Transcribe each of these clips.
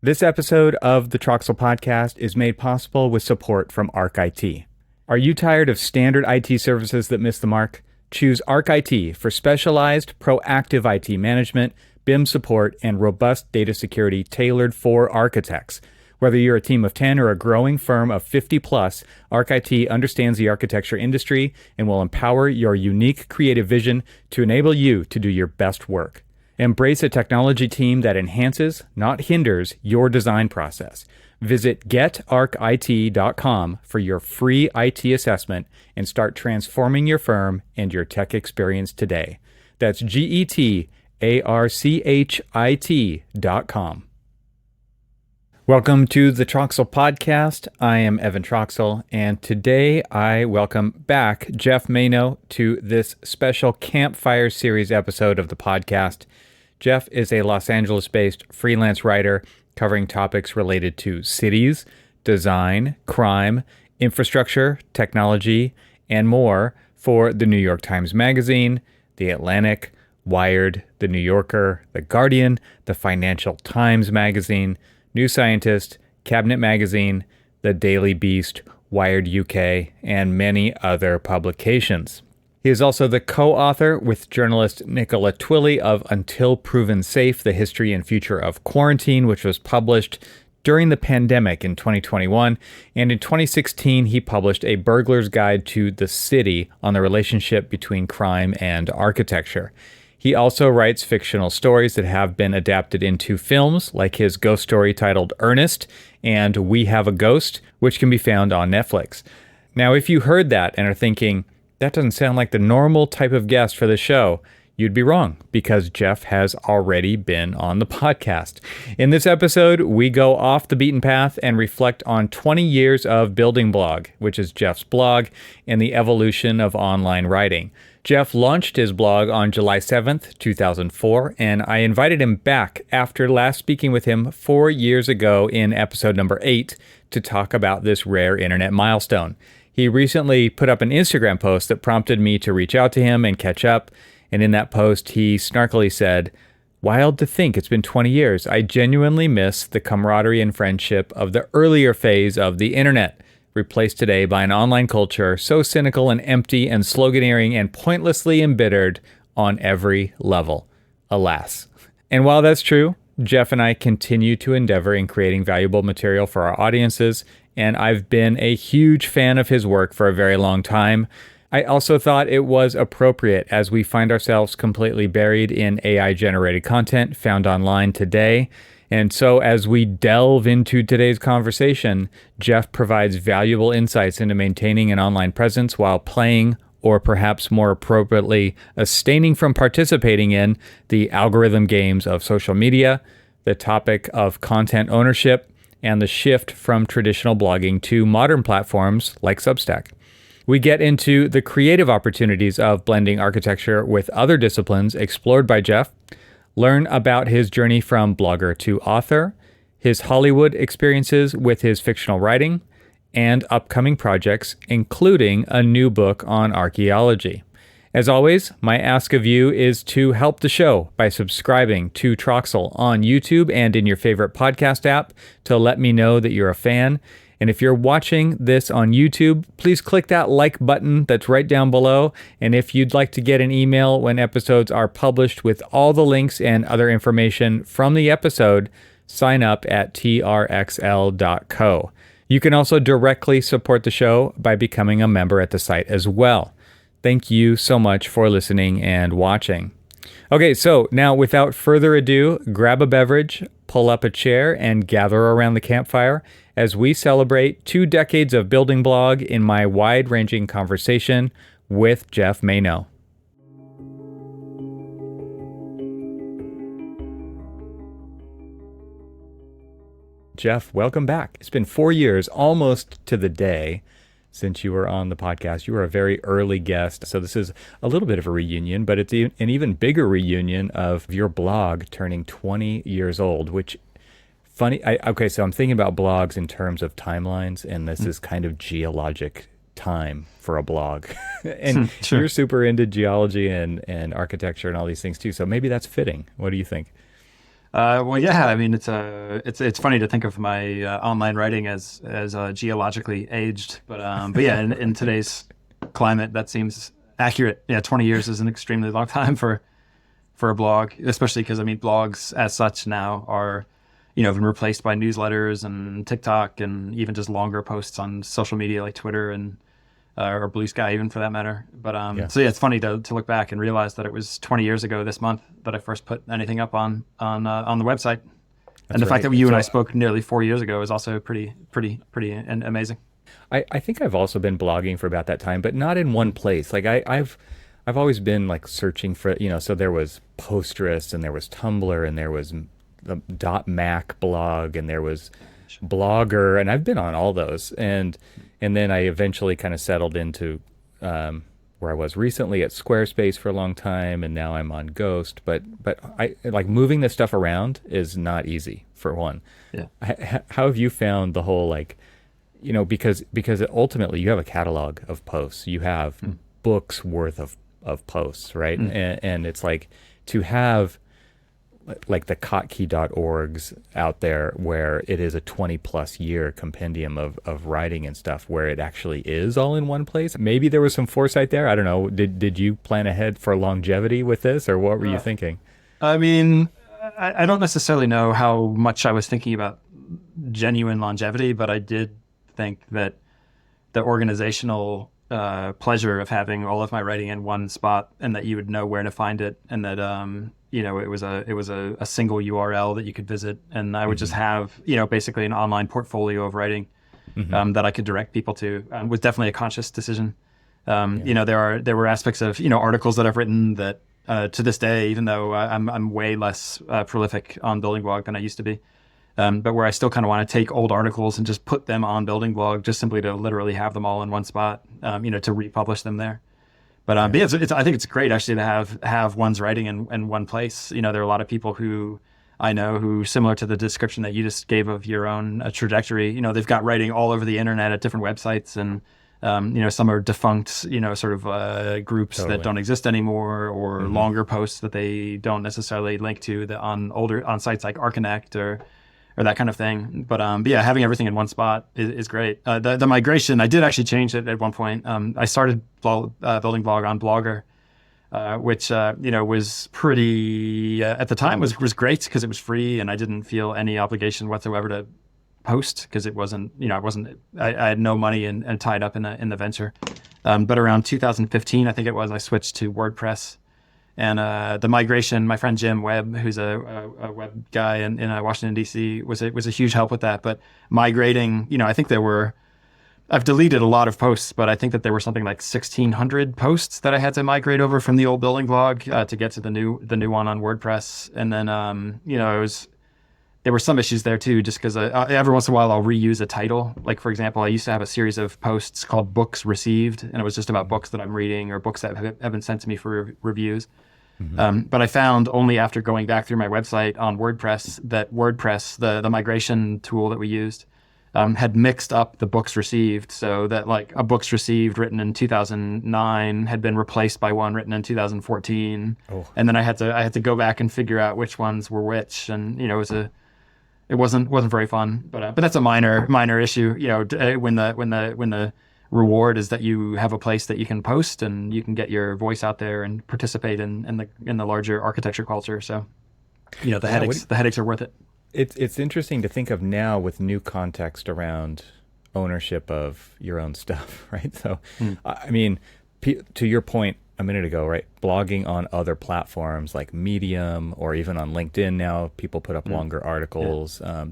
This episode of the Troxel Podcast is made possible with support from ArchIT. Are you tired of standard IT services that miss the mark? Choose ArchIT for specialized, proactive IT management, BIM support, and robust data security tailored for architects. Whether you're a team of 10 or a growing firm of 50 plus, ArchIT understands the architecture industry and will empower your unique creative vision to enable you to do your best work. Embrace a technology team that enhances, not hinders, your design process. Visit getarchit.com for your free IT assessment and start transforming your firm and your tech experience today. That's getarchit.com. Welcome to the Troxel Podcast. I am Evan Troxel, and today I welcome back Geoff Manaugh to this special Campfire Series episode of the podcast. Geoff is a Los Angeles-based freelance writer covering topics related to cities, design, crime, infrastructure, technology, and more for the New York Times Magazine, The Atlantic, Wired, The New Yorker, The Guardian, The Financial Times Magazine, New Scientist, Cabinet Magazine, The Daily Beast, Wired UK, and many other publications. He is also the co-author with journalist Nicola Twilley of Until Proven Safe, The History and Future of Quarantine, which was published during the pandemic in 2021. And in 2016, he published A Burglar's Guide to the City on the relationship between crime and architecture. He also writes fictional stories that have been adapted into films, like his ghost story titled Ernest and We Have a Ghost, which can be found on Netflix. Now, if you heard that and are thinking, that doesn't sound like the normal type of guest for the show, you'd be wrong, because Geoff has already been on the podcast. In this episode, we go off the beaten path and reflect on 20 years of BLDGBLOG, which is Geoff's blog, and the evolution of online writing. Geoff launched his blog on July 7th, 2004, and I invited him back after last speaking with him 4 years ago in episode number 8 to talk about this rare internet milestone. He recently put up an Instagram post that prompted me to reach out to him and catch up, and in that post he snarkily said, "Wild to think it's been 20 years. I genuinely miss the camaraderie and friendship of the earlier phase of the internet, replaced today by an online culture so cynical and empty and sloganeering and pointlessly embittered on every level. Alas." And while that's true, Geoff and I continue to endeavor in creating valuable material for our audiences, and I've been a huge fan of his work for a very long time. I also thought it was appropriate as we find ourselves completely buried in AI-generated content found online today. And so as we delve into today's conversation, Geoff provides valuable insights into maintaining an online presence while playing, or perhaps more appropriately, abstaining from participating in the algorithm games of social media, the topic of content ownership, and the shift from traditional blogging to modern platforms like Substack. We get into the creative opportunities of blending architecture with other disciplines explored by Geoff, learn about his journey from blogger to author, his Hollywood experiences with his fictional writing, and upcoming projects, including a new book on archaeology. As always, my ask of you is to help the show by subscribing to Troxel on YouTube and in your favorite podcast app to let me know that you're a fan. And if you're watching this on YouTube, please click that like button that's right down below. And if you'd like to get an email when episodes are published with all the links and other information from the episode, sign up at trxl.co. You can also directly support the show by becoming a member at the site as well. Thank you so much for listening and watching. Okay, so now without further ado, grab a beverage, pull up a chair, and gather around the campfire as we celebrate 2 decades of BLDGBLOG in my wide-ranging conversation with Geoff Manaugh. Geoff, welcome back. It's been 4 years, almost to the day, since you were on the podcast. You were a very early guest, so this is a little bit of a reunion, but it's an even bigger reunion of your blog turning 20 years old, which, okay, so I'm thinking about blogs in terms of timelines, and this is kind of geologic time for a blog. And Sure. You're super into geology and architecture and all these things too, so maybe that's fitting. What do you think? Well, yeah, I mean, it's funny to think of my online writing as geologically aged, but yeah, in today's climate, that seems accurate. Yeah, 20 years is an extremely long time for a blog, especially because I mean, blogs as such now are, been replaced by newsletters and TikTok and even just longer posts on social media like Twitter and or Blue Sky even for that matter. But Yeah, so yeah, it's funny to look back and realize that it was 20 years ago this month that I first put anything up on the website. And that's the fact right. that you and I So spoke nearly 4 years ago is also pretty and amazing. I think I've also been blogging for about that time, but not in one place. Like I've always been like searching for, so there was Posterous and there was Tumblr and there was the .mac blog and there was Blogger, and I've been on all those. And then I eventually kind of settled into where I was recently at Squarespace for a long time, and now I'm on Ghost. But I like moving this stuff around is not easy for one. Yeah. How have you found the whole like, because ultimately you have a catalog of posts, you have books worth of posts, right? And it's like to have like the kotkey.orgs out there where it is a 20 plus year compendium of writing and stuff where it actually is all in one place. Maybe there was some foresight there. I don't know. Did you plan ahead for longevity with this, or what were you thinking? I mean, I don't necessarily know how much I was thinking about genuine longevity, but I did think that the organizational pleasure of having all of my writing in one spot, and that you would know where to find it, and that it was a single URL that you could visit, and I would just have basically an online portfolio of writing that I could direct people to, was definitely a conscious decision. There were aspects of articles that I've written that to this day, even though I'm way less prolific on Building Blog than I used to be. But where I still kind of want to take old articles and just put them on Building Blog, just simply to literally have them all in one spot, to republish them there. But yeah, I think it's great actually to have one's writing in one place. There are a lot of people who I know who, similar to the description that you just gave of your own trajectory, they've got writing all over the internet at different websites, and some are defunct, sort of groups that don't exist anymore, or longer posts that they don't necessarily link to on sites like Archinect or that kind of thing. But yeah, having everything in one spot is great. The migration, I did actually change it at one point. I started Building Blog on Blogger, which was pretty at the time was great because it was free and I didn't feel any obligation whatsoever to post, because it wasn't I had no money and tied up in the venture. But around 2015, I think it was, I switched to WordPress. And the migration, my friend Jim Webb, who's a web guy in Washington, D.C., was a huge help with that. But migrating, I think I've deleted a lot of posts, but I think that there were something like 1,600 posts that I had to migrate over from the old Building Blog to get to the new one on WordPress. And then, there were some issues there too, just because every once in a while I'll reuse a title. Like, for example, I used to have a series of posts called Books Received, and it was just about books that I'm reading or books that have been sent to me for reviews. But I found only after going back through my website on WordPress that WordPress, the migration tool that we used, had mixed up the books received, so that like a books received written in 2009 had been replaced by one written in 2014. And then I had to go back and figure out which ones were which, and it wasn't very fun, but that's a minor issue. When the reward is that you have a place that you can post and you can get your voice out there and participate in the larger architecture culture. So, the headaches are worth it. It's interesting to think of now with new context around ownership of your own stuff, right? So, I mean, to your point a minute ago, right? Blogging on other platforms like Medium or even on LinkedIn now, people put up longer articles. Yeah.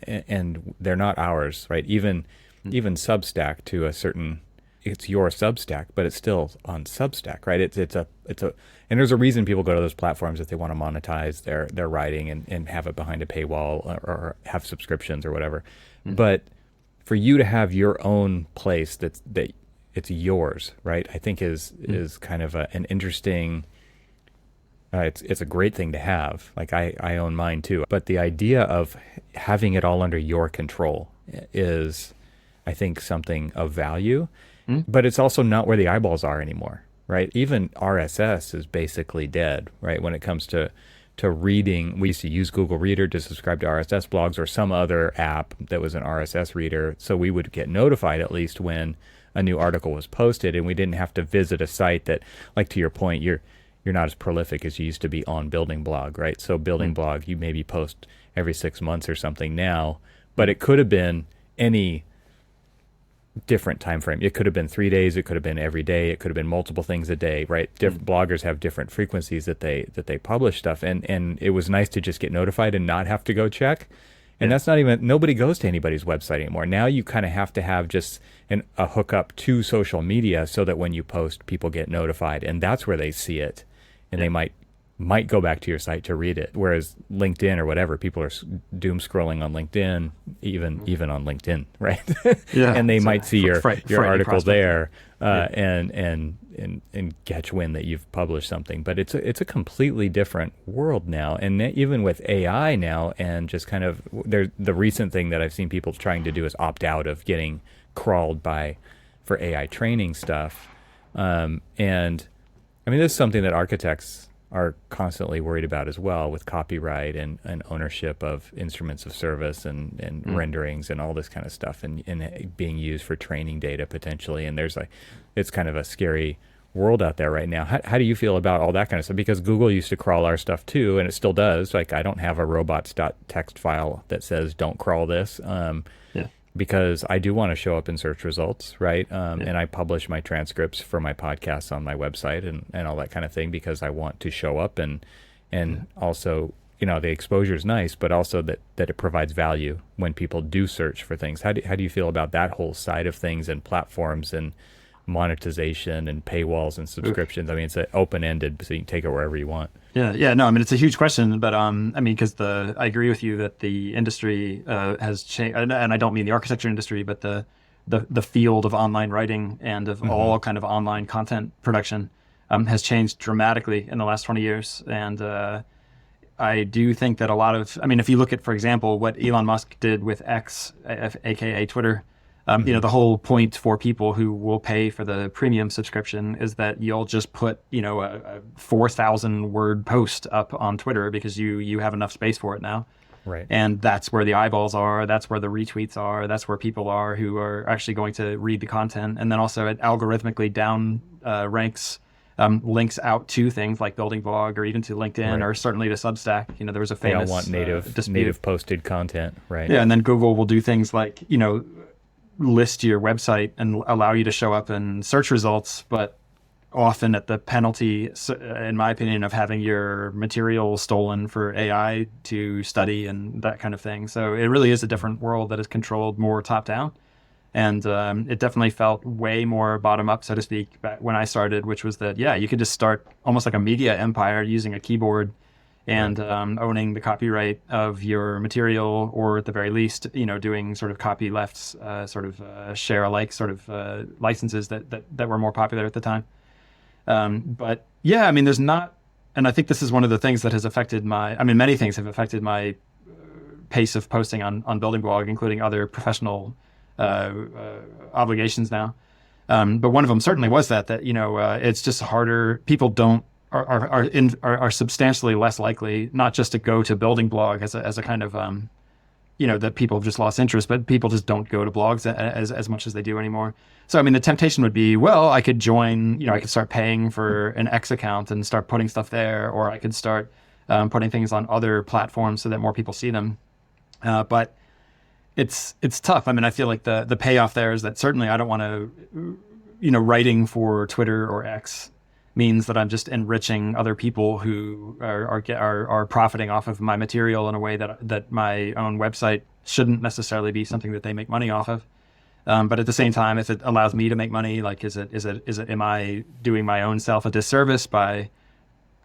And they're not ours, right? Even Substack to a certain, it's your Substack, but it's still on Substack, right? And there's a reason people go to those platforms if they want to monetize their writing and have it behind a paywall or have subscriptions or whatever. But for you to have your own place that it's yours, right? I think is kind of an interesting. It's a great thing to have. Like I own mine too, but the idea of having it all under your control is, I think, something of value. But it's also not where the eyeballs are anymore, right? Even RSS is basically dead, right? When it comes to to reading. We used to use Google Reader to subscribe to RSS blogs or some other app that was an RSS reader. So we would get notified at least when a new article was posted, and we didn't have to visit a site that, like to your point, you're not as prolific as you used to be on Building Blog, right? So Building Blog, you maybe post every 6 months or something now, but it could have been any different time frame. It could have been 3 days, it could have been every day, it could have been multiple things a day, right? Different bloggers have different frequencies that they publish stuff, and it was nice to just get notified and not have to go check. And that's not even, nobody goes to anybody's website anymore. Now you kind of have to have just a hookup to social media so that when you post, people get notified, and that's where they see it, and they might go back to your site to read it. Whereas LinkedIn or whatever, people are doom scrolling on LinkedIn, even on LinkedIn, right? And they might see your article there and catch wind that you've published something. But it's a completely different world now, and even with AI now, and just kind of the recent thing that I've seen people trying to do is opt out of getting crawled for AI training stuff, and I mean, this is something that architects are constantly worried about as well, with copyright and ownership of instruments of service and renderings and all this kind of stuff, and being used for training data potentially. And it's kind of a scary world out there right now. How do you feel about all that kind of stuff? Because Google used to crawl our stuff too, and it still does. Like, I don't have a robots.txt file that says don't crawl this. Because I do want to show up in search results, right? And I publish my transcripts for my podcasts on my website and all that kind of thing, because I want to show up and also, the exposure is nice, but also that it provides value when people do search for things. How do you feel about that whole side of things, and platforms and monetization and paywalls and subscriptions? I mean, it's open-ended, so you can take it wherever you want. Yeah. No, I mean, it's a huge question, but I mean, because I agree with you that the industry has changed, and I don't mean the architecture industry, but the field of online writing and of all kind of online content production has changed dramatically in the last 20 years. And I do think that I mean, if you look at, for example, what Elon Musk did with X, aka Twitter, the whole point for people who will pay for the premium subscription is that you'll just put, a 4,000 word post up on Twitter because you have enough space for it now. Right. And that's where the eyeballs are. That's where the retweets are. That's where people are who are actually going to read the content. And then also it algorithmically down ranks links out to things like Building Blog or even to LinkedIn or certainly to Substack. There was a famous they all want native posted content, right? Yeah, and then Google will do things like, list your website and allow you to show up in search results, but often at the penalty, in my opinion, of having your material stolen for AI to study and that kind of thing. So it really is a different world that is controlled more top down. And it definitely felt way more bottom up, so to speak, back when I started, which was that, you could just start almost like a media empire using a keyboard and owning the copyright of your material, or at the very least, doing sort of copylefts, share alike sort of licenses that were more popular at the time. But yeah, I mean, there's not, and I think this is one of the things that has affected many things have affected my pace of posting on Building Blog, including other professional obligations now. But one of them certainly was that it's just harder. People are substantially less likely not just to go to Building Blog as a kind of that people have just lost interest, but people just don't go to blogs as much as they do anymore. So I mean, the temptation would be, well, I could join, I could start paying for an X account and start putting stuff there, or I could start putting things on other platforms so that more people see them. But it's tough. I mean, I feel like the payoff there is that certainly I don't want to, writing for Twitter or X means that I'm just enriching other people who are profiting off of my material in a way that my own website shouldn't necessarily be something that they make money off of. But at the same time, if it allows me to make money, like am I doing my own self a disservice by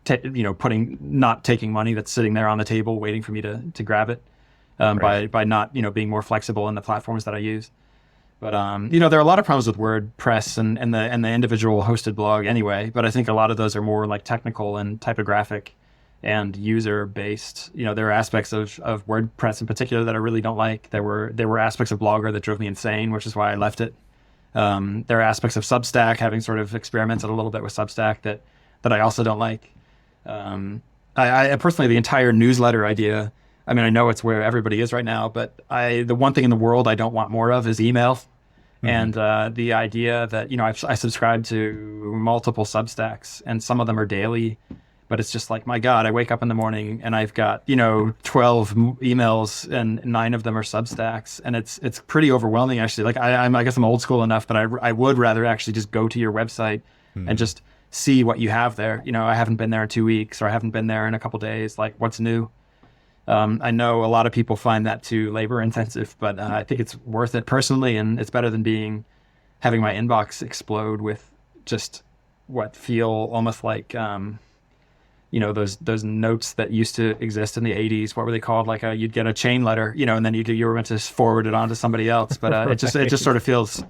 not taking money that's sitting there on the table waiting for me to grab it, by not being more flexible in the platforms that I use. But there are a lot of problems with WordPress and the individual hosted blog anyway. But I think a lot of those are more like technical and typographic and user based. There are aspects of WordPress in particular that I really don't like. There were aspects of Blogger that drove me insane, which is why I left it. There are aspects of Substack, having sort of experimented a little bit with Substack that I also don't like. I personally, the entire newsletter idea, I mean, I know it's where everybody is right now, but the one thing in the world I don't want more of is email. And the idea that, I subscribe to multiple Substacks, and some of them are daily, but it's just like, my God, I wake up in the morning and I've got, 12 emails and 9 of them are Substacks. And it's pretty overwhelming, actually. Like, I guess I'm old school enough, but I would rather actually just go to your website and just see what you have there. I haven't been there in 2 weeks, or I haven't been there in a couple days. Like, what's new? I know a lot of people find that too labor intensive, but I think it's worth it personally, and it's better than having my inbox explode with just what feel almost like those notes that used to exist in the 80s. What were they called? Like you'd get a chain letter, and then you were meant to forward it on to somebody else. But right. it just sort of feels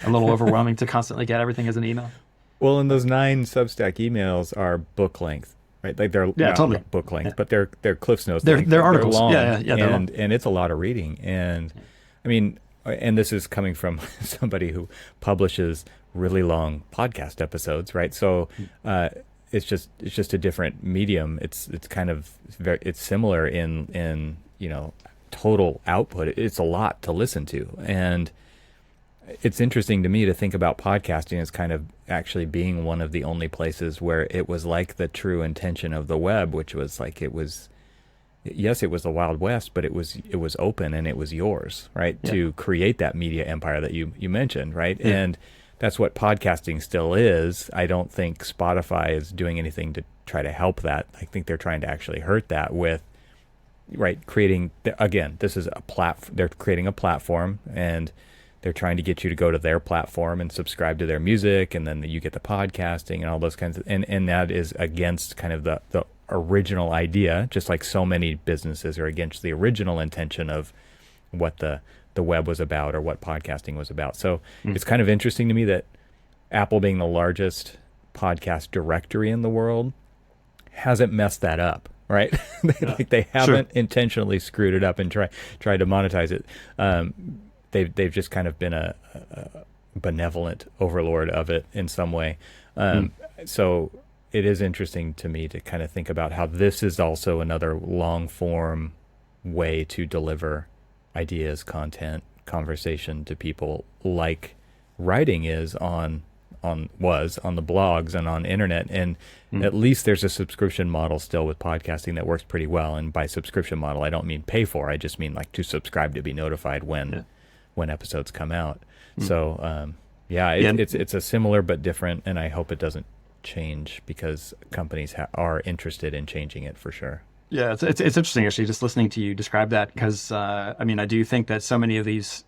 a little overwhelming to constantly get everything as an email. Well, and those 9 Substack emails are book length. Right, like they're not totally book length, but they're Cliffs Notes. They're articles. They're long, they're long. And it's a lot of reading. And I mean, and this is coming from somebody who publishes really long podcast episodes, right? So it's just a different medium. It's kind of it's similar in total output. It's a lot to listen to, and it's interesting to me to think about podcasting as kind of actually being one of the only places where it was like the true intention of the web, which was like it was the Wild West, but it was open and it was yours, right? Yeah. To create that media empire that you mentioned, right? Yeah. And that's what podcasting still is. I don't think Spotify is doing anything to try to help that. I think they're trying to actually hurt that with, right, creating, again, this is they're creating a platform, and they're trying to get you to go to their platform and subscribe to their music, and then you get the podcasting and all those kinds of, and that is against kind of the original idea, just like so many businesses are against the original intention of what the web was about or what podcasting was about. So it's kind of interesting to me that Apple, being the largest podcast directory in the world, hasn't messed that up, right? They haven't intentionally screwed it up and tried to monetize it. They've just kind of been a benevolent overlord of it in some way. So it is interesting to me to kind of think about how this is also another long form way to deliver ideas, content, conversation to people, like writing is on the blogs and on internet. And at least there's a subscription model still with podcasting that works pretty well. And by subscription model, I don't mean pay for, I just mean like to subscribe to be notified when episodes come out. So it's a similar but different, and I hope it doesn't change, because companies are interested in changing it for sure. Yeah, it's interesting actually just listening to you describe that, because I do think that so many of these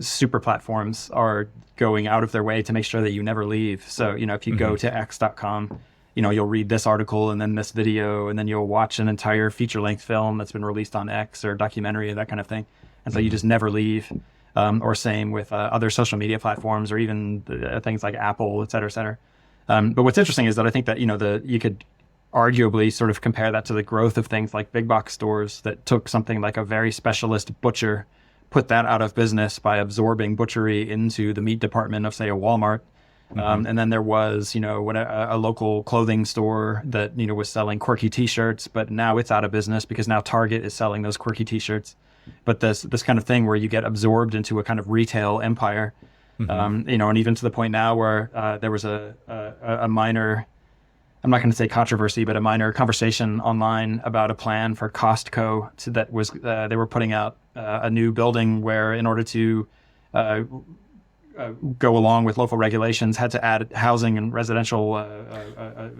super platforms are going out of their way to make sure that you never leave. So if you go to x.com, you'll read this article and then this video, and then you'll watch an entire feature-length film that's been released on X, or documentary, that kind of thing, and so you just never leave. Or same with other social media platforms, or even things like Apple, et cetera, et cetera. But what's interesting is that I think that you could arguably sort of compare that to the growth of things like big box stores that took something like a very specialist butcher, put that out of business by absorbing butchery into the meat department of, say, a Walmart. And then there was, a local clothing store that, was selling quirky T-shirts, but now it's out of business because now Target is selling those quirky T-shirts. But this kind of thing where you get absorbed into a kind of retail empire, and even to the point now where there was a minor, I'm not going to say controversy, but a minor conversation online about a plan for Costco that was they were putting out a new building where, in order to go along with local regulations, had to add housing and residential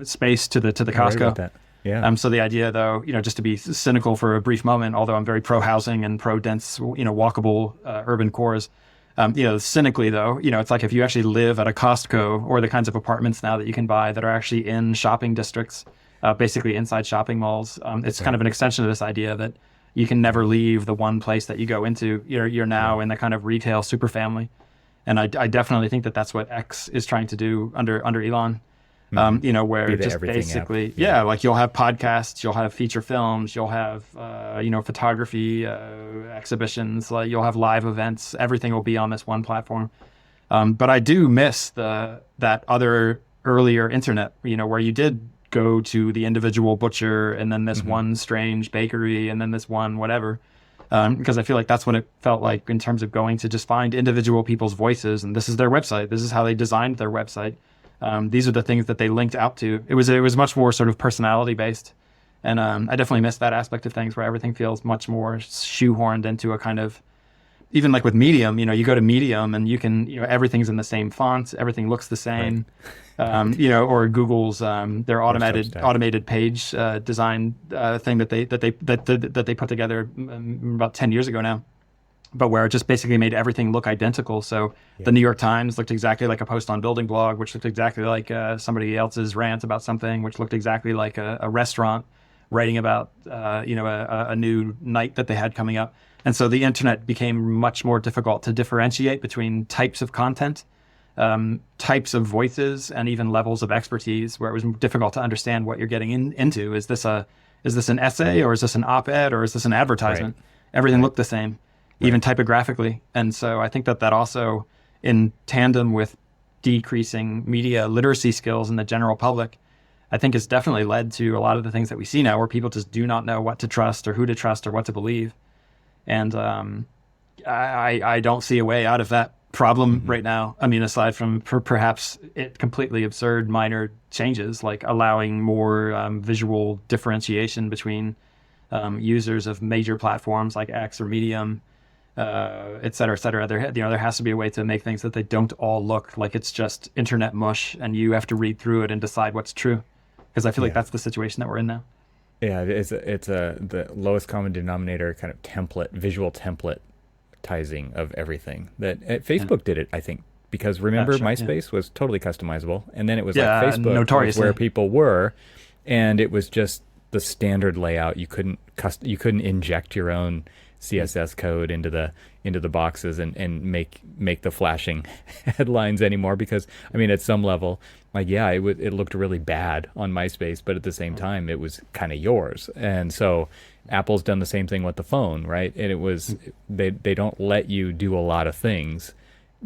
space to the Costco. Yeah. So the idea, though, just to be cynical for a brief moment, although I'm very pro housing and pro dense, walkable urban cores, cynically though, it's like if you actually live at a Costco, or the kinds of apartments now that you can buy that are actually in shopping districts, basically inside shopping malls, it's kind of an extension of this idea that you can never leave the one place that you go into. You're now in the kind of retail superfamily, and I definitely think that that's what X is trying to do under Elon. Where just basically, like you'll have podcasts, you'll have feature films, you'll have, photography, exhibitions, like you'll have live events, everything will be on this one platform. But I do miss that other earlier internet, where you did go to the individual butcher and then this one strange bakery and then this one whatever. Because I feel like that's what it felt like in terms of going to just find individual people's voices, and this is their website. This is how they designed their website. These are the things that they linked out to. It was much more sort of personality based, and I definitely miss that aspect of things where everything feels much more shoehorned into a kind of, even like with Medium, you go to Medium and you can, everything's in the same font, everything looks the same. Right. Or Google's their automated page design thing that they put together about 10 years ago now, but where it just basically made everything look identical. So the New York Times looked exactly like a post on Building Blog, which looked exactly like somebody else's rant about something, which looked exactly like a restaurant writing about a new night that they had coming up. And so the internet became much more difficult to differentiate between types of content, types of voices, and even levels of expertise, where it was difficult to understand what you're getting into. Is this an essay, or is this an op-ed, or is this an advertisement? Right. Everything looked the same, even typographically. And so I think that also, in tandem with decreasing media literacy skills in the general public, I think has definitely led to a lot of the things that we see now, where people just do not know what to trust or who to trust or what to believe. And I don't see a way out of that problem right now. I mean, aside from perhaps completely absurd minor changes, like allowing more visual differentiation between users of major platforms like X or Medium, et cetera, et cetera. There has to be a way to make things that they don't all look like it's just internet mush and you have to read through it and decide what's true. Because I feel like that's the situation that we're in now. Yeah, it's the lowest common denominator kind of visual templatizing of everything. That Facebook did it, I think, because remember MySpace was totally customizable, and then it was like Facebook was where people were, and it was just the standard layout. You couldn't inject your own CSS code into the boxes and make the flashing headlines anymore, because I mean, at some level, like, it looked really bad on MySpace, but at the same time it was kind of yours. And so Apple's done the same thing with the phone, right? And it was they don't let you do a lot of things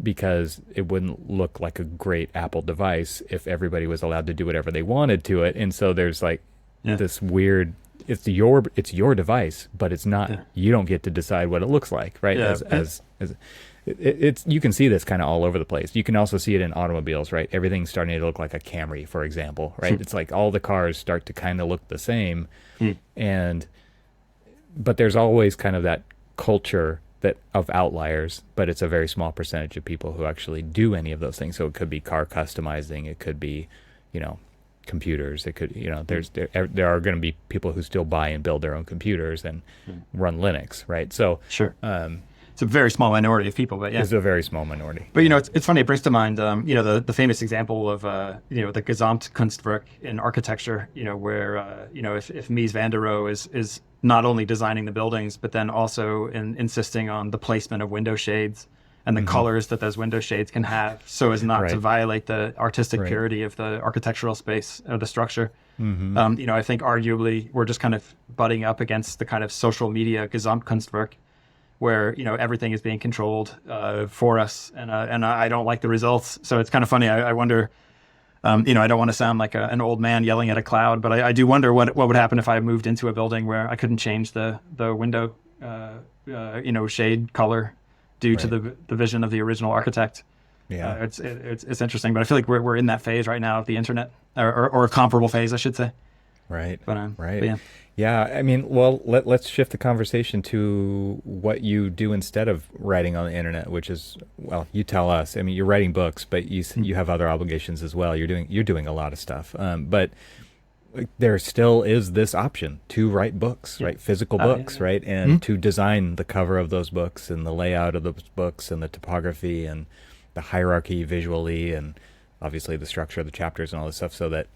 because it wouldn't look like a great Apple device if everybody was allowed to do whatever they wanted to it. And so there's like this weird, it's your device, but it's not. You don't get to decide what it looks like, right? It's you can see this kind of all over the place. You can also see it in automobiles, right? Everything's starting to look like a Camry, for example, right? It's like all the cars start to kind of look the same, but there's always kind of that culture of outliers, but it's a very small percentage of people who actually do any of those things. So it could be car customizing, it could be, computers. It could, there are going to be people who still buy and build their own computers and run Linux, right? So sure, it's a very small minority of people, but it's a very small minority. But it's funny. It brings to mind, the famous example of the Gesamtkunstwerk in architecture. Where if Mies van der Rohe is not only designing the buildings, but then also insisting on the placement of window shades and the colors that those window shades can have, so as not to violate the artistic purity of the architectural space or the structure. I think arguably we're just kind of butting up against the kind of social media Gesamtkunstwerk, where everything is being controlled for us, and I don't like the results. So it's kind of funny. I wonder. I don't want to sound like an old man yelling at a cloud, but I do wonder what would happen if I moved into a building where I couldn't change the window shade color due to the vision of the original architect. It's interesting, but I feel like we're in that phase right now of the internet, or a comparable phase, I should say. Right. But, right. But yeah. I mean, well, let's shift the conversation to what you do instead of writing on the internet, which is, well, you tell us. I mean, you're writing books, but you have other obligations as well. You're doing a lot of stuff. But there still is this option to write books, right? Physical books, right? And to design the cover of those books and the layout of those books and the typography and the hierarchy visually and obviously the structure of the chapters and all this stuff, so that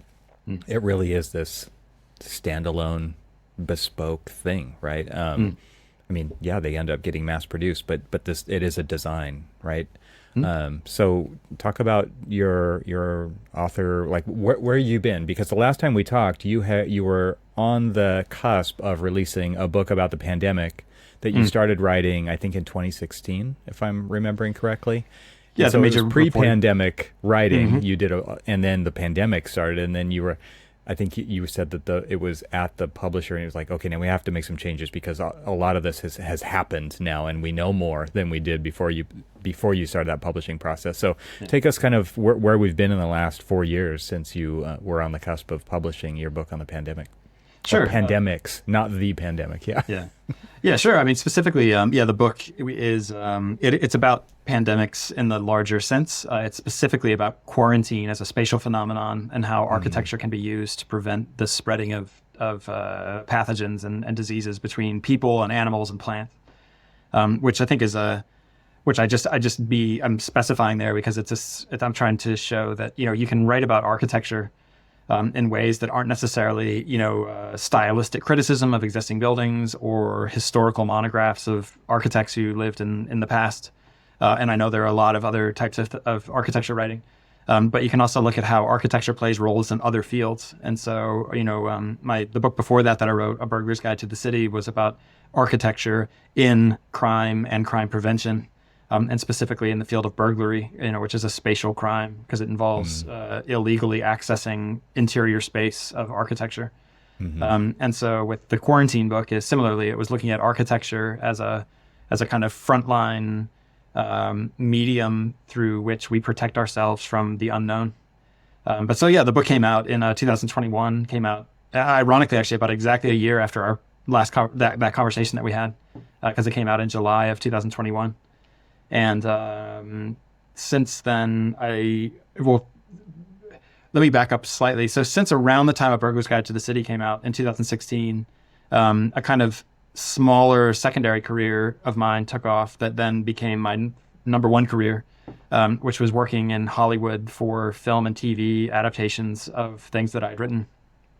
it really is this standalone bespoke thing, right? I mean, they end up getting mass produced, but it is a design, right? So talk about your author, like where you been, because the last time we talked, you were on the cusp of releasing a book about the pandemic that you started writing, I think in 2016, if I'm remembering correctly. Yeah, so it was pre-pandemic writing. You did and then the pandemic started, and then you were I think you said that it was at the publisher and it was like, okay, now we have to make some changes because a lot of this has happened now and we know more than we did before you started that publishing process. So take us kind of where we've been in the last 4 years since you were on the cusp of publishing your book on the pandemic. Sure. Or pandemics, not the pandemic. Yeah. Yeah, sure. I mean, specifically, the book is, it's about pandemics in the larger sense. It's specifically about quarantine as a spatial phenomenon and how architecture can be used to prevent the spreading of pathogens and diseases between people and animals and plants, which I think is I'm specifying there because I'm trying to show that, you can write about architecture in ways that aren't necessarily, stylistic criticism of existing buildings or historical monographs of architects who lived in the past. And I know there are a lot of other types of architecture writing. But you can also look at how architecture plays roles in other fields. And so, the book before that I wrote, A Burglar's Guide to the City, was about architecture in crime and crime prevention. And specifically in the field of burglary, which is a spatial crime because it involves illegally accessing interior space of architecture. And so with the quarantine book, it was looking at architecture as a kind of frontline medium through which we protect ourselves from the unknown. The book came out in 2021. Came out ironically, actually, about exactly a year after our last that conversation that we had, because it came out in July of 2021. And since then, let me back up slightly. So since around the time A Burglar's Guide to the City came out in 2016, a kind of smaller secondary career of mine took off that then became my number one career, which was working in Hollywood for film and TV adaptations of things that I'd written.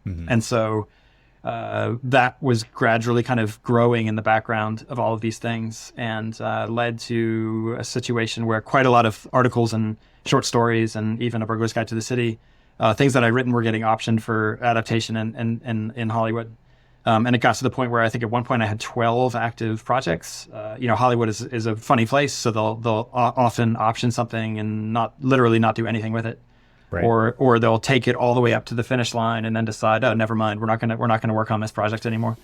And so that was gradually kind of growing in the background of all of these things and led to a situation where quite a lot of articles and short stories and even A Burglar's Guide to the City, things that I'd written were getting optioned for adaptation in Hollywood. And it got to the point where I think at one point I had 12 active projects. Hollywood is a funny place, so they'll often option something and not do anything with it. Right. Or they'll take it all the way up to the finish line and then decide, oh, never mind, we're not gonna work on this project anymore.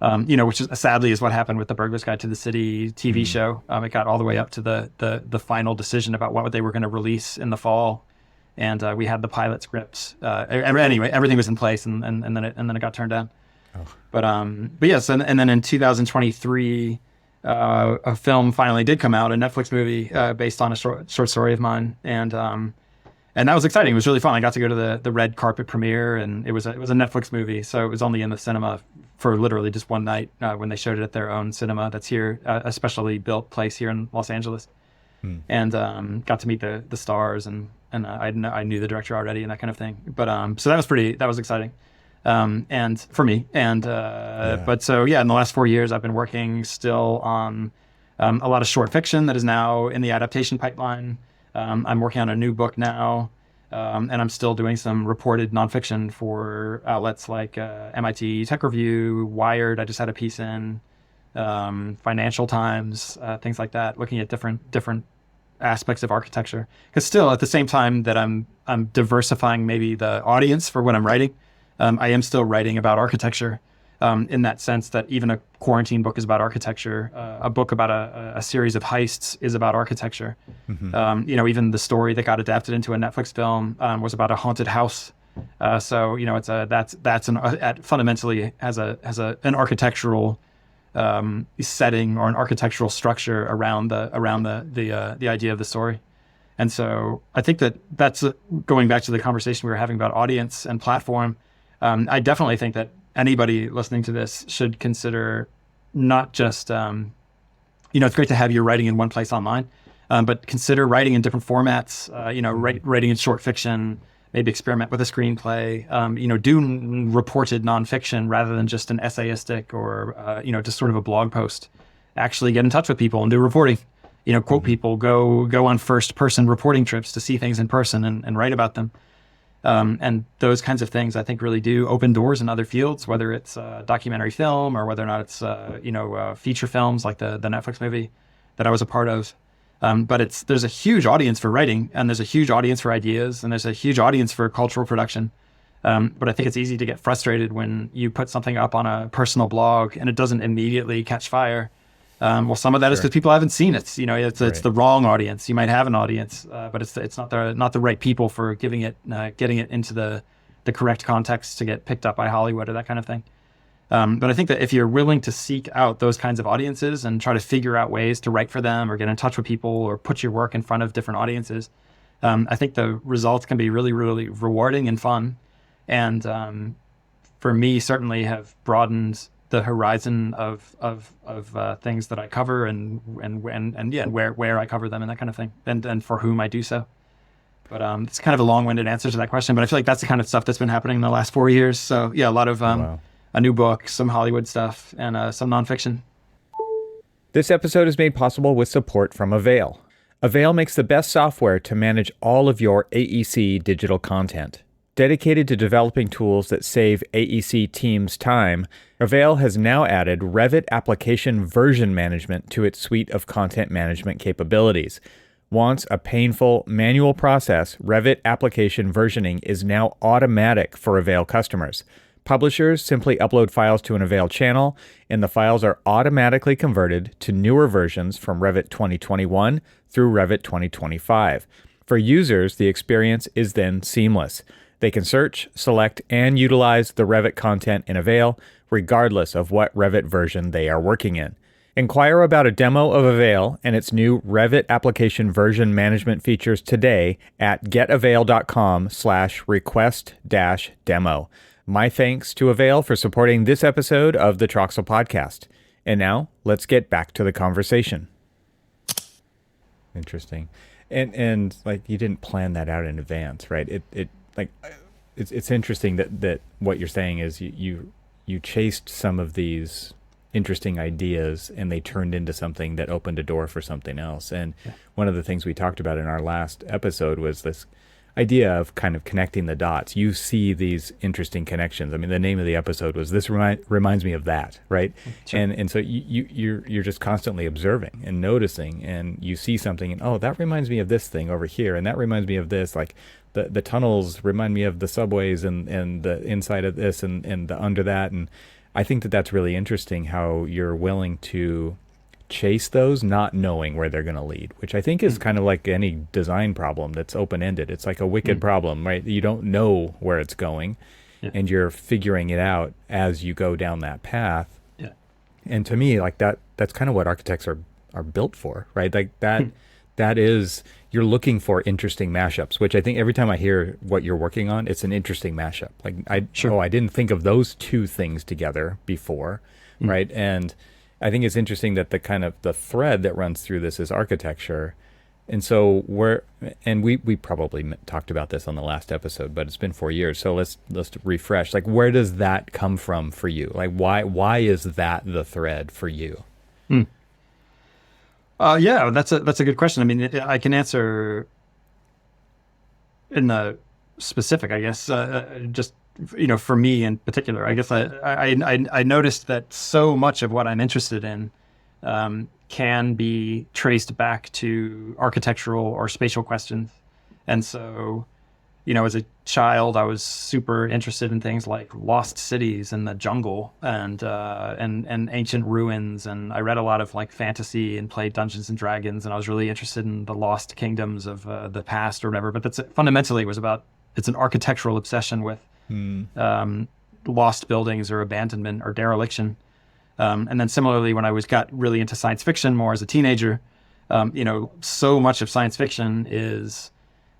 Which is sadly is what happened with The Burglar's Guide to the City TV show. It got all the way up to the final decision about what they were going to release in the fall, and we had the pilot scripts. Anyway, everything was in place, and then it got turned down. Oh. But yes, and then in 2023, a film finally did come out, a Netflix movie based on a short story of mine, and that was exciting. It was really fun. I got to go to the red carpet premiere, and it was a Netflix movie, so it was only in the cinema for literally just one night when they showed it at their own cinema that's here, a specially built place here in Los Angeles, and got to meet the stars, and I knew the director already and that kind of thing. But so that was exciting, and for me, and but so in the last 4 years I've been working still on a lot of short fiction that is now in the adaptation pipeline. I'm working on a new book now, and I'm still doing some reported nonfiction for outlets like MIT Tech Review, Wired. I just had a piece in Financial Times, things like that, looking at different aspects of architecture. Because still, at the same time that I'm diversifying maybe the audience for what I'm writing, I am still writing about architecture. In that sense that even a quarantine book is about architecture, a book about a series of heists is about architecture. Even the story that got adapted into a Netflix film was about a haunted house. So it's fundamentally has an architectural setting or an architectural structure around the idea of the story. And so I think that's going back to the conversation we were having about audience and platform. I definitely think that anybody listening to this should consider not just, it's great to have your writing in one place online, but consider writing in different formats, writing in short fiction, maybe experiment with a screenplay, do reported nonfiction rather than just an essayistic or, just sort of a blog post. Actually get in touch with people and do reporting, quote people, go on first person reporting trips to see things in person and write about them. And those kinds of things, I think, really do open doors in other fields, whether it's documentary film or whether or not it's, feature films like the Netflix movie that I was a part of. But there's a huge audience for writing, and there's a huge audience for ideas, and there's a huge audience for cultural production. But I think it's easy to get frustrated when you put something up on a personal blog and it doesn't immediately catch fire. Well, some of that is because people haven't seen it. You know, it's the wrong audience. You might have an audience, but it's not the right people for getting it into the correct context to get picked up by Hollywood or that kind of thing. But I think that if you're willing to seek out those kinds of audiences and try to figure out ways to write for them or get in touch with people or put your work in front of different audiences, I think the results can be really, really rewarding and fun. And for me, certainly have broadened the horizon of things that I cover and where I cover them and that kind of thing, and for whom I do so. But it's kind of a long-winded answer to that question, but I feel like that's the kind of stuff that's been happening in the last 4 years. So yeah, a lot of a new book, some Hollywood stuff, and some nonfiction. This episode is made possible with support from AVAIL. AVAIL makes the best software to manage all of your AEC digital content. Dedicated to developing tools that save AEC teams time, AVAIL has now added Revit Application Version Management to its suite of content management capabilities. Once a painful manual process, Revit Application Versioning is now automatic for AVAIL customers. Publishers simply upload files to an AVAIL channel, and the files are automatically converted to newer versions from Revit 2021 through Revit 2025. For users, the experience is then seamless. They can search, select, and utilize the Revit content in AVAIL, regardless of what Revit version they are working in. Inquire about a demo of AVAIL and its new Revit Application Version Management features today at getavail.com/request-demo. My thanks to AVAIL for supporting this episode of the Troxel Podcast. And now, let's get back to the conversation. Interesting. And like, you didn't plan that out in advance, right? It's interesting that what you're saying is you chased some of these interesting ideas and they turned into something that opened a door for something else. And one of the things we talked about in our last episode was this idea of kind of connecting the dots. You see these interesting connections. I mean, the name of the episode was "This reminds me of that," right? Sure. And so you're just constantly observing and noticing, and you see something, and oh, that reminds me of this thing over here, and that reminds me of this. Like the tunnels remind me of the subways, and the inside of this, and the under that. And I think that's really interesting how you're willing to chase those, not knowing where they're going to lead, which I think is kind of like any design problem that's open-ended. It's like a wicked problem, right? You don't know where it's going, and you're figuring it out as you go down that path. Yeah. And to me, like that's kind of what architects are built for, right? Like that is, you're looking for interesting mashups, which I think every time I hear what you're working on, it's an interesting mashup. Like I didn't think of those two things together before, right? And I think it's interesting that the thread that runs through this is architecture. And so we probably talked about this on the last episode, but it's been 4 years. So let's refresh. Like, where does that come from for you? Like, why is that the thread for you? Yeah, that's a good question. I mean, I can answer in the specific, I guess, just, for me in particular. I guess I noticed that so much of what I'm interested in can be traced back to architectural or spatial questions. And so, as a child, I was super interested in things like lost cities and the jungle and ancient ruins. And I read a lot of like fantasy and played Dungeons and Dragons. And I was really interested in the lost kingdoms of the past or whatever. But that's fundamentally it's an architectural obsession with lost buildings or abandonment or dereliction. And then similarly, when I got really into science fiction more as a teenager, so much of science fiction is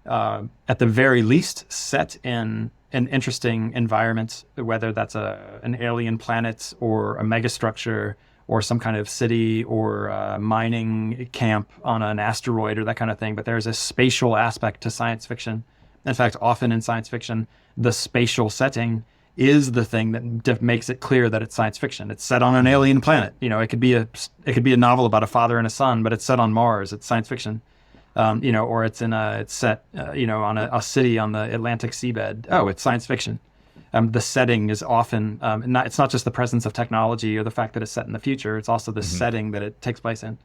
at the very least set in an interesting environment, whether that's an alien planet or a megastructure or some kind of city or a mining camp on an asteroid or that kind of thing. But there's a spatial aspect to science fiction. In fact, often in science fiction, the spatial setting is the thing that makes it clear that it's science fiction. It's set on an alien planet. It could be a novel about a father and a son, but it's set on Mars. It's science fiction. Or it's set on a city on the Atlantic seabed. Oh, it's science fiction. The setting is often it's not just the presence of technology or the fact that it's set in the future. It's also the setting that it takes place in.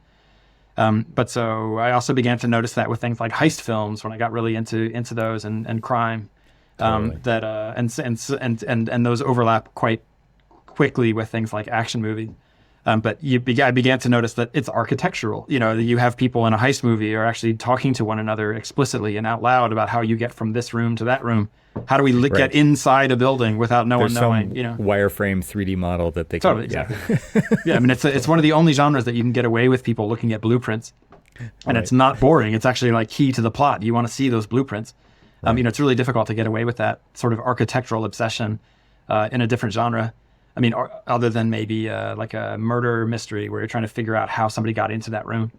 But so I also began to notice that with things like heist films when I got really into those and crime. Totally. that and those overlap quite quickly with things like action movies. But I began to notice that it's architectural. You have people in a heist movie are actually talking to one another explicitly and out loud about how you get from this room to that room. How do we get inside a building without no one knowing? Some wireframe 3D model that they totally can, exactly. Yeah, I mean it's one of the only genres that you can get away with people looking at blueprints, and it's not boring. It's actually like key to the plot. You want to see those blueprints. It's really difficult to get away with that sort of architectural obsession in a different genre. I mean, other than maybe like a murder mystery where you're trying to figure out how somebody got into that room.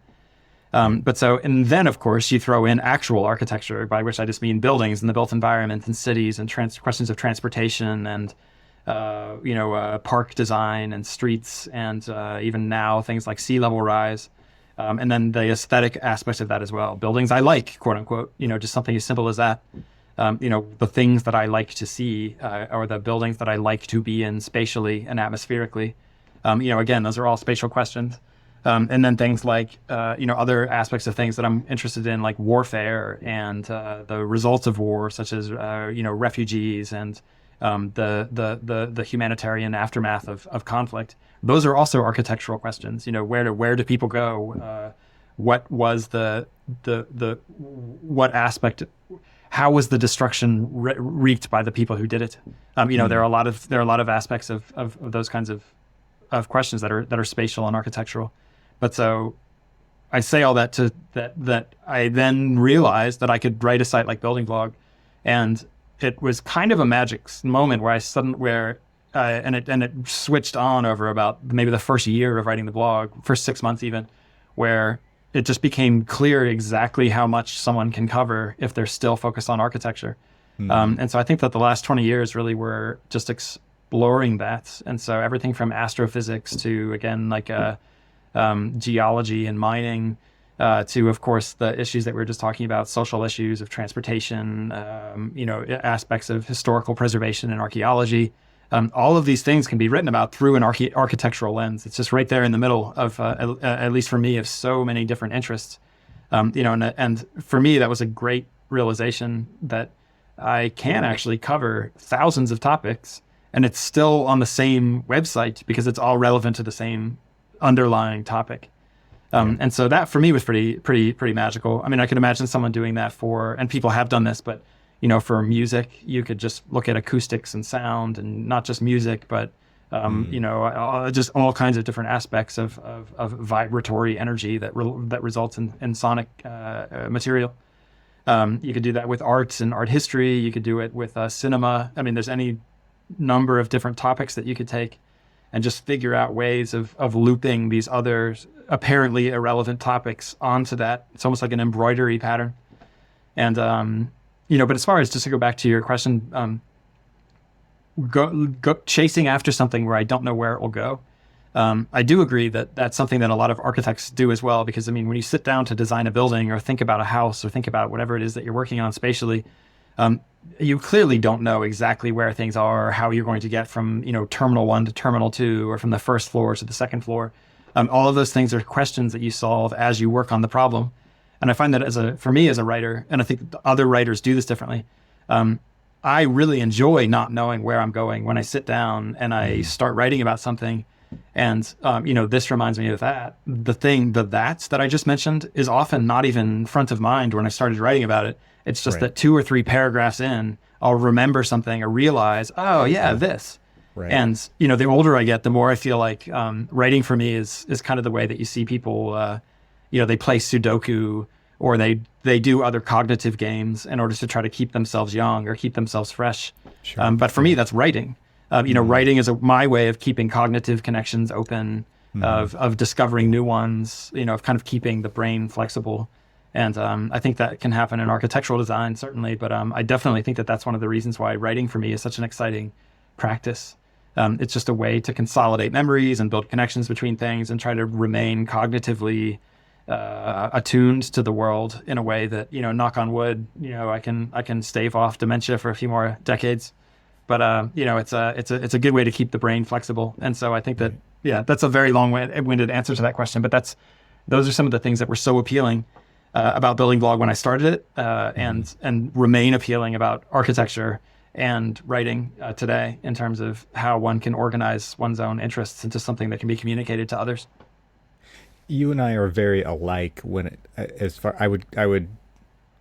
And then of course you throw in actual architecture, by which I just mean buildings and the built environment and cities and questions of transportation and, park design and streets and even now things like sea level rise. And then the aesthetic aspects of that as well. Buildings I like, quote unquote, just something as simple as that. The things that I like to see or the buildings that I like to be in spatially and atmospherically. Again, those are all spatial questions. And then things like, other aspects of things that I'm interested in, like warfare and the results of war, such as, refugees and the humanitarian aftermath of conflict. Those are also architectural questions. Where do people go? What was what aspect? How was the destruction wreaked by the people who did it? There are a lot of aspects of those kinds of questions that are spatial and architectural. But so I say all that that I then realized that I could write a site like BLDGBLOG, and it was kind of a magic moment where it switched on over about maybe the first year of writing the blog, first 6 months even, where it just became clear exactly how much someone can cover if they're still focused on architecture. And so I think that the last 20 years really were just exploring that. And so everything from astrophysics to, again, like geology and mining, to, of course, the issues that we were just talking about, social issues of transportation, aspects of historical preservation and archaeology. All of these things can be written about through an architectural lens. It's just right there in the middle of, at least for me, of so many different interests. And for me, that was a great realization that I can actually cover thousands of topics, and it's still on the same website because it's all relevant to the same underlying topic. And so that for me was pretty magical. I mean, I could imagine someone doing that and people have done this, but for music, you could just look at acoustics and sound, and not just music, but just all kinds of different aspects of vibratory energy that results in sonic material. You could do that with arts and art history. You could do it with cinema. I mean, there's any number of different topics that you could take and just figure out ways of looping these other apparently irrelevant topics onto that. It's almost like an embroidery pattern. And but as far as, just to go back to your question, go chasing after something where I don't know where it will go. I do agree that that's something that a lot of architects do as well, because I mean, when you sit down to design a building or think about a house or think about whatever it is that you're working on spatially, you clearly don't know exactly where things are, or how you're going to get from, terminal 1 to terminal 2, or from the first floor to the second floor. All of those things are questions that you solve as you work on the problem. And I find that for me as a writer, and I think other writers do this differently, I really enjoy not knowing where I'm going when I sit down and I start writing about something. And, this reminds me of that. The that's that I just mentioned is often not even front of mind when I started writing about it. It's just that 2 or 3 paragraphs in, I'll remember something or realize, oh yeah, this. Right. And, the older I get, the more I feel like writing for me is kind of the way that you see people, they play Sudoku, or they do other cognitive games in order to try to keep themselves young or keep themselves fresh. Sure. But for me, that's writing. Writing is my way of keeping cognitive connections open, of discovering new ones, of kind of keeping the brain flexible. And I think that can happen in architectural design, certainly. But I definitely think that that's one of the reasons why writing for me is such an exciting practice. It's just a way to consolidate memories and build connections between things and try to remain cognitively attuned to the world in a way that, knock on wood, I can stave off dementia for a few more decades. But it's a good way to keep the brain flexible. And so I think that that's a very long-winded answer to that question. But those are some of the things that were so appealing about BLDGBLOG when I started it, and remain appealing about architecture and writing today in terms of how one can organize one's own interests into something that can be communicated to others. You and I are very alike when as far I would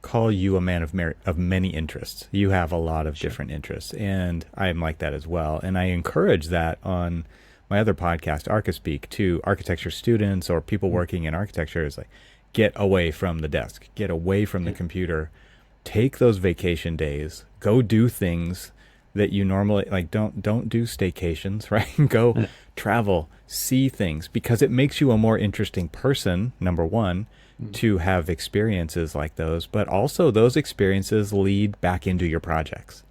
call you a man of many interests. You have a lot of different interests, and I am like that as well. And I encourage that on my other podcast, ArchiSpeak, to architecture students or people working in architecture. Is like, get away from the desk, get away from the computer, take those vacation days, go do things that you normally like. Don't do staycations, right? Go travel, see things, because it makes you a more interesting person, number one, to have experiences like those, but also those experiences lead back into your projects.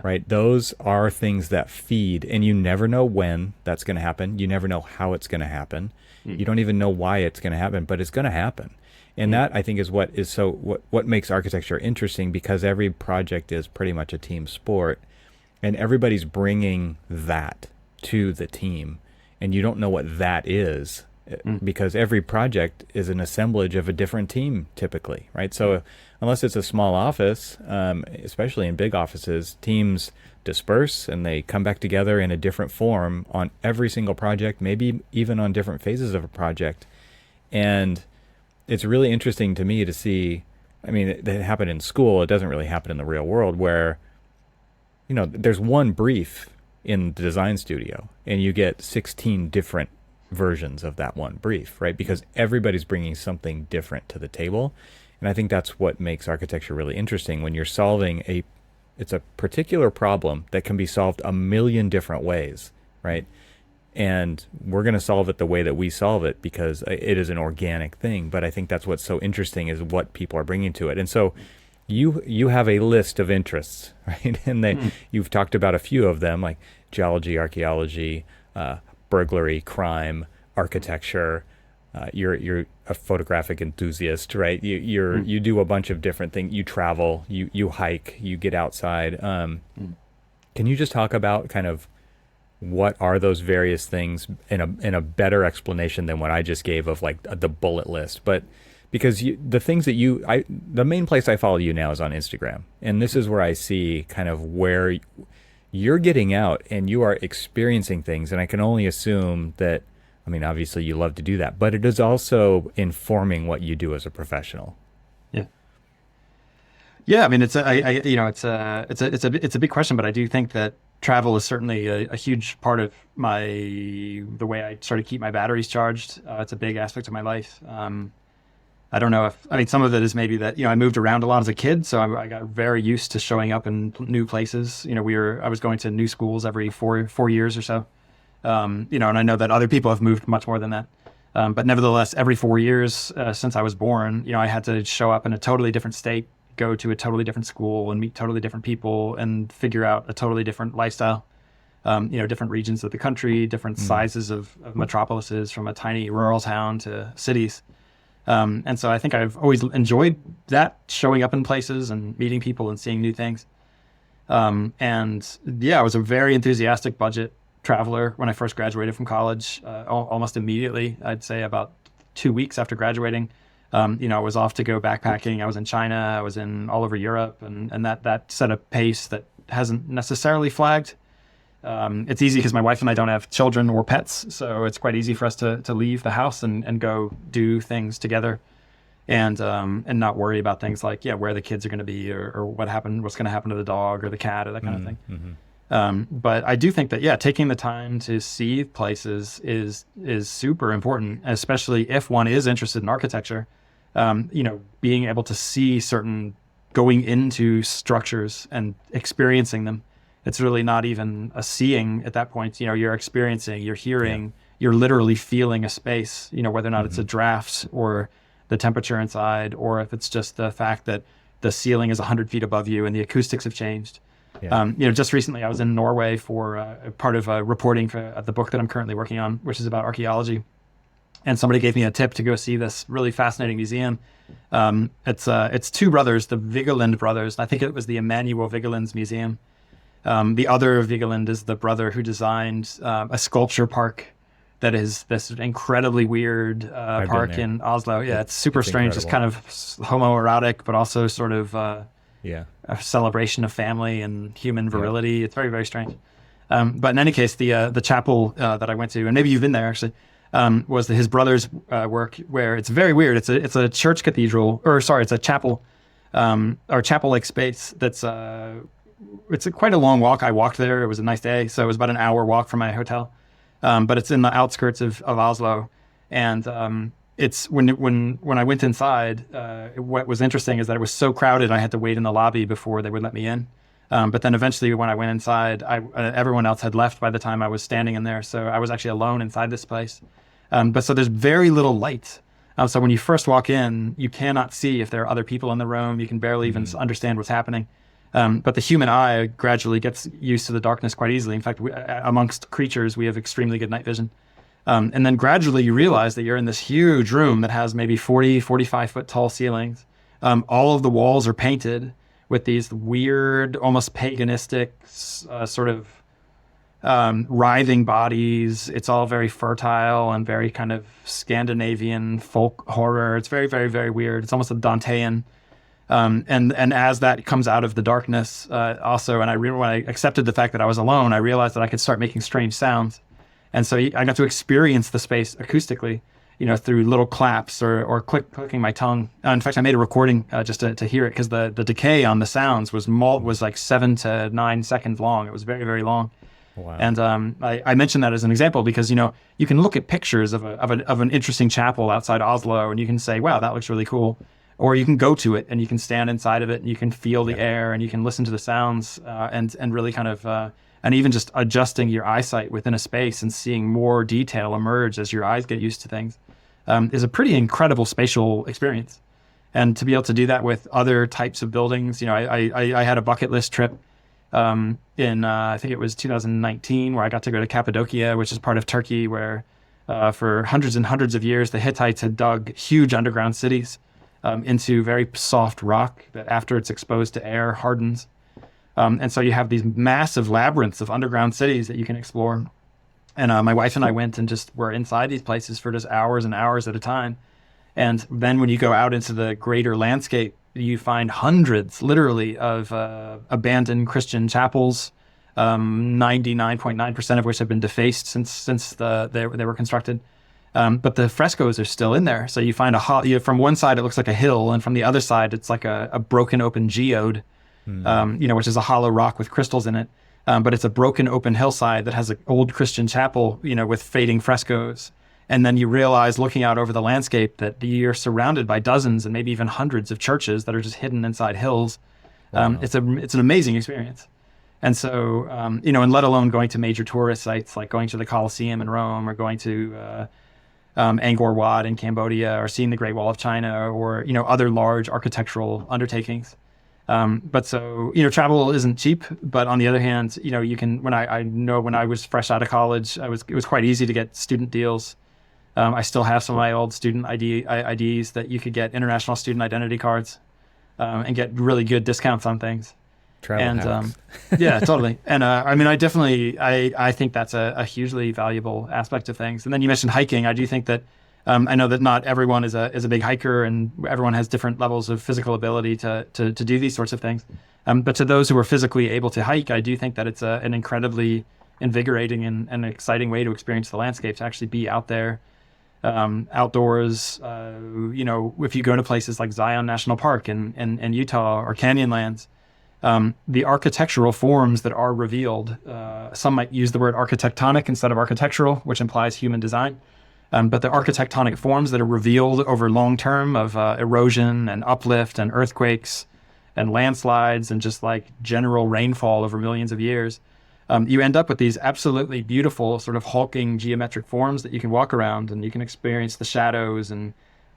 Right? Those are things that feed, and you never know when that's going to happen. You never know how it's going to happen. You don't even know why it's going to happen, but it's going to happen. And that, I think, is what makes architecture interesting, because every project is pretty much a team sport, and everybody's bringing that to the team, and you don't know what that is, because every project is an assemblage of a different team typically, right? So unless it's a small office, especially in big offices, teams disperse and they come back together in a different form on every single project, maybe even on different phases of a project. And it's really interesting to me to see, I mean, it happened in school. It doesn't really happen in the real world, where, there's one brief in the design studio and you get 16 different versions of that one brief, right? Because everybody's bringing something different to the table. And I think that's what makes architecture really interesting, when you're solving it's a particular problem that can be solved a million different ways, right? And we're going to solve it the way that we solve it because it is an organic thing. But I think that's what's so interesting, is what people are bringing to it. And so you have a list of interests, right? And you've talked about a few of them, like geology, archaeology, burglary, crime, architecture. You're a photographic enthusiast, right? You do a bunch of different things. You travel, you hike, you get outside. Can you just talk about kind of what are those various things in a better explanation than what I just gave of like the bullet list? But because the things that the main place I follow you now is on Instagram, and this is where I see kind of where you're getting out and you are experiencing things. And I can only assume that, I mean, obviously you love to do that, but it is also informing what you do as a professional. Yeah. I mean, it's a big question, but I do think that travel is certainly a huge part of the way I sort of keep my batteries charged. It's a big aspect of my life. I don't know some of it is maybe that, I moved around a lot as a kid, so I got very used to showing up in new places. I was going to new schools every four years or so. And I know that other people have moved much more than that. But nevertheless, every 4 years since I was born, I had to show up in a totally different state, go to a totally different school and meet totally different people and figure out a totally different lifestyle. Different regions of the country, different sizes of metropolises, from a tiny rural town to cities. And so I think I've always enjoyed that, showing up in places and meeting people and seeing new things. I was a very enthusiastic budget traveler when I first graduated from college, almost immediately. I'd say about 2 weeks after graduating. I was off to go backpacking. I was in China. I was in all over Europe, and that set a pace that hasn't necessarily flagged. It's easy because my wife and I don't have children or pets, so it's quite easy for us to leave the house and go do things together, and not worry about things like where the kids are going to be or what's going to happen to the dog or the cat or that kind of thing. But I do think that taking the time to see places is super important, especially if one is interested in architecture. Being able to see going into structures and experiencing them. It's really not even a seeing at that point. You're experiencing, you're hearing, you're literally feeling a space, whether or not it's a draft or the temperature inside, or if it's just the fact that the ceiling is 100 feet above you and the acoustics have changed. Just recently I was in Norway for part of reporting for the book that I'm currently working on, which is about archaeology. And somebody gave me a tip to go see this really fascinating museum. It's two brothers, the Vigeland brothers. I think it was the Emanuel Vigeland's museum. The other Vigeland is the brother who designed a sculpture park that is this incredibly weird park in Oslo. Yeah, it's super strange. Incredible. It's kind of homoerotic, but also sort of Yeah. a celebration of family and human virility. It's very, very strange. But in any case, the chapel that I went to, and maybe you've been there actually, was his brother's work, where it's very weird. It's a church cathedral, or sorry, it's a chapel, or chapel-like space. It's quite a long walk. I walked there. It was a nice day, so it was about an hour walk from my hotel. But it's in the outskirts of Oslo, and it's when I went inside. What was interesting is that it was so crowded, I had to wait in the lobby before they would let me in. But then eventually, when I went inside, everyone else had left by the time I was standing in there, so I was actually alone inside this place. But so there's very little light. So when you first walk in, you cannot see if there are other people in the room. You can barely even understand what's happening. But the human eye gradually gets used to the darkness quite easily. In fact, amongst creatures, we have extremely good night vision. And then gradually you realize that you're in this huge room that has maybe 40, 45 foot tall ceilings. All of the walls are painted with these weird, almost paganistic sort of writhing bodies. It's all very fertile and very kind of Scandinavian folk horror. It's very, very, very weird. It's almost a Dantean. And as that comes out of the darkness, also, and when I accepted the fact that I was alone, I realized that I could start making strange sounds. And so I got to experience the space acoustically, through little claps or clicking my tongue. In fact, I made a recording just to hear it, because the decay on the sounds was like 7 to 9 seconds long. It was very, very long. Wow. And I mentioned that as an example because, you can look at pictures of an interesting chapel outside Oslo, and you can say, wow, that looks really cool. Or you can go to it and you can stand inside of it and you can feel the air and you can listen to the sounds and really kind of, and even just adjusting your eyesight within a space and seeing more detail emerge as your eyes get used to things is a pretty incredible spatial experience. And to be able to do that with other types of buildings, I had a bucket list trip in, I think it was 2019, where I got to go to Cappadocia, which is part of Turkey, where for hundreds and hundreds of years, the Hittites had dug huge underground cities into very soft rock that after it's exposed to air hardens. And so you have these massive labyrinths of underground cities that you can explore. And my wife and I went and just were inside these places for just hours and hours at a time. And then when you go out into the greater landscape, you find hundreds, literally, of abandoned Christian chapels, 99.9% of which have been defaced since they were constructed. But the frescoes are still in there. So you find from one side, it looks like a hill. And from the other side, it's like a broken open geode, which is a hollow rock with crystals in it. But it's a broken open hillside that has an old Christian chapel, with fading frescoes. And then you realize, looking out over the landscape, that you're surrounded by dozens and maybe even hundreds of churches that are just hidden inside hills. Wow. It's an amazing experience. And so, and let alone going to major tourist sites, like going to the Colosseum in Rome, or going to Angkor Wat in Cambodia, or seeing the Great Wall of China, or other large architectural undertakings. But so travel isn't cheap. But on the other hand, you can. When I was fresh out of college, it was quite easy to get student deals. I still have some of my old student IDs that you could get international student identity cards, and get really good discounts on things. Travel hacks. Yeah, totally. And I think that's a hugely valuable aspect of things. And then you mentioned hiking. I do think that I know that not everyone is a big hiker, and everyone has different levels of physical ability to do these sorts of things. But to those who are physically able to hike, I do think that it's an incredibly invigorating and exciting way to experience the landscape, to actually be out there. Outdoors, if you go to places like Zion National Park in Utah, or Canyonlands, the architectural forms that are revealed, some might use the word architectonic instead of architectural, which implies human design. But the architectonic forms that are revealed over long term of erosion and uplift and earthquakes and landslides and just like general rainfall over millions of years, you end up with these absolutely beautiful sort of hulking geometric forms that you can walk around, and you can experience the shadows and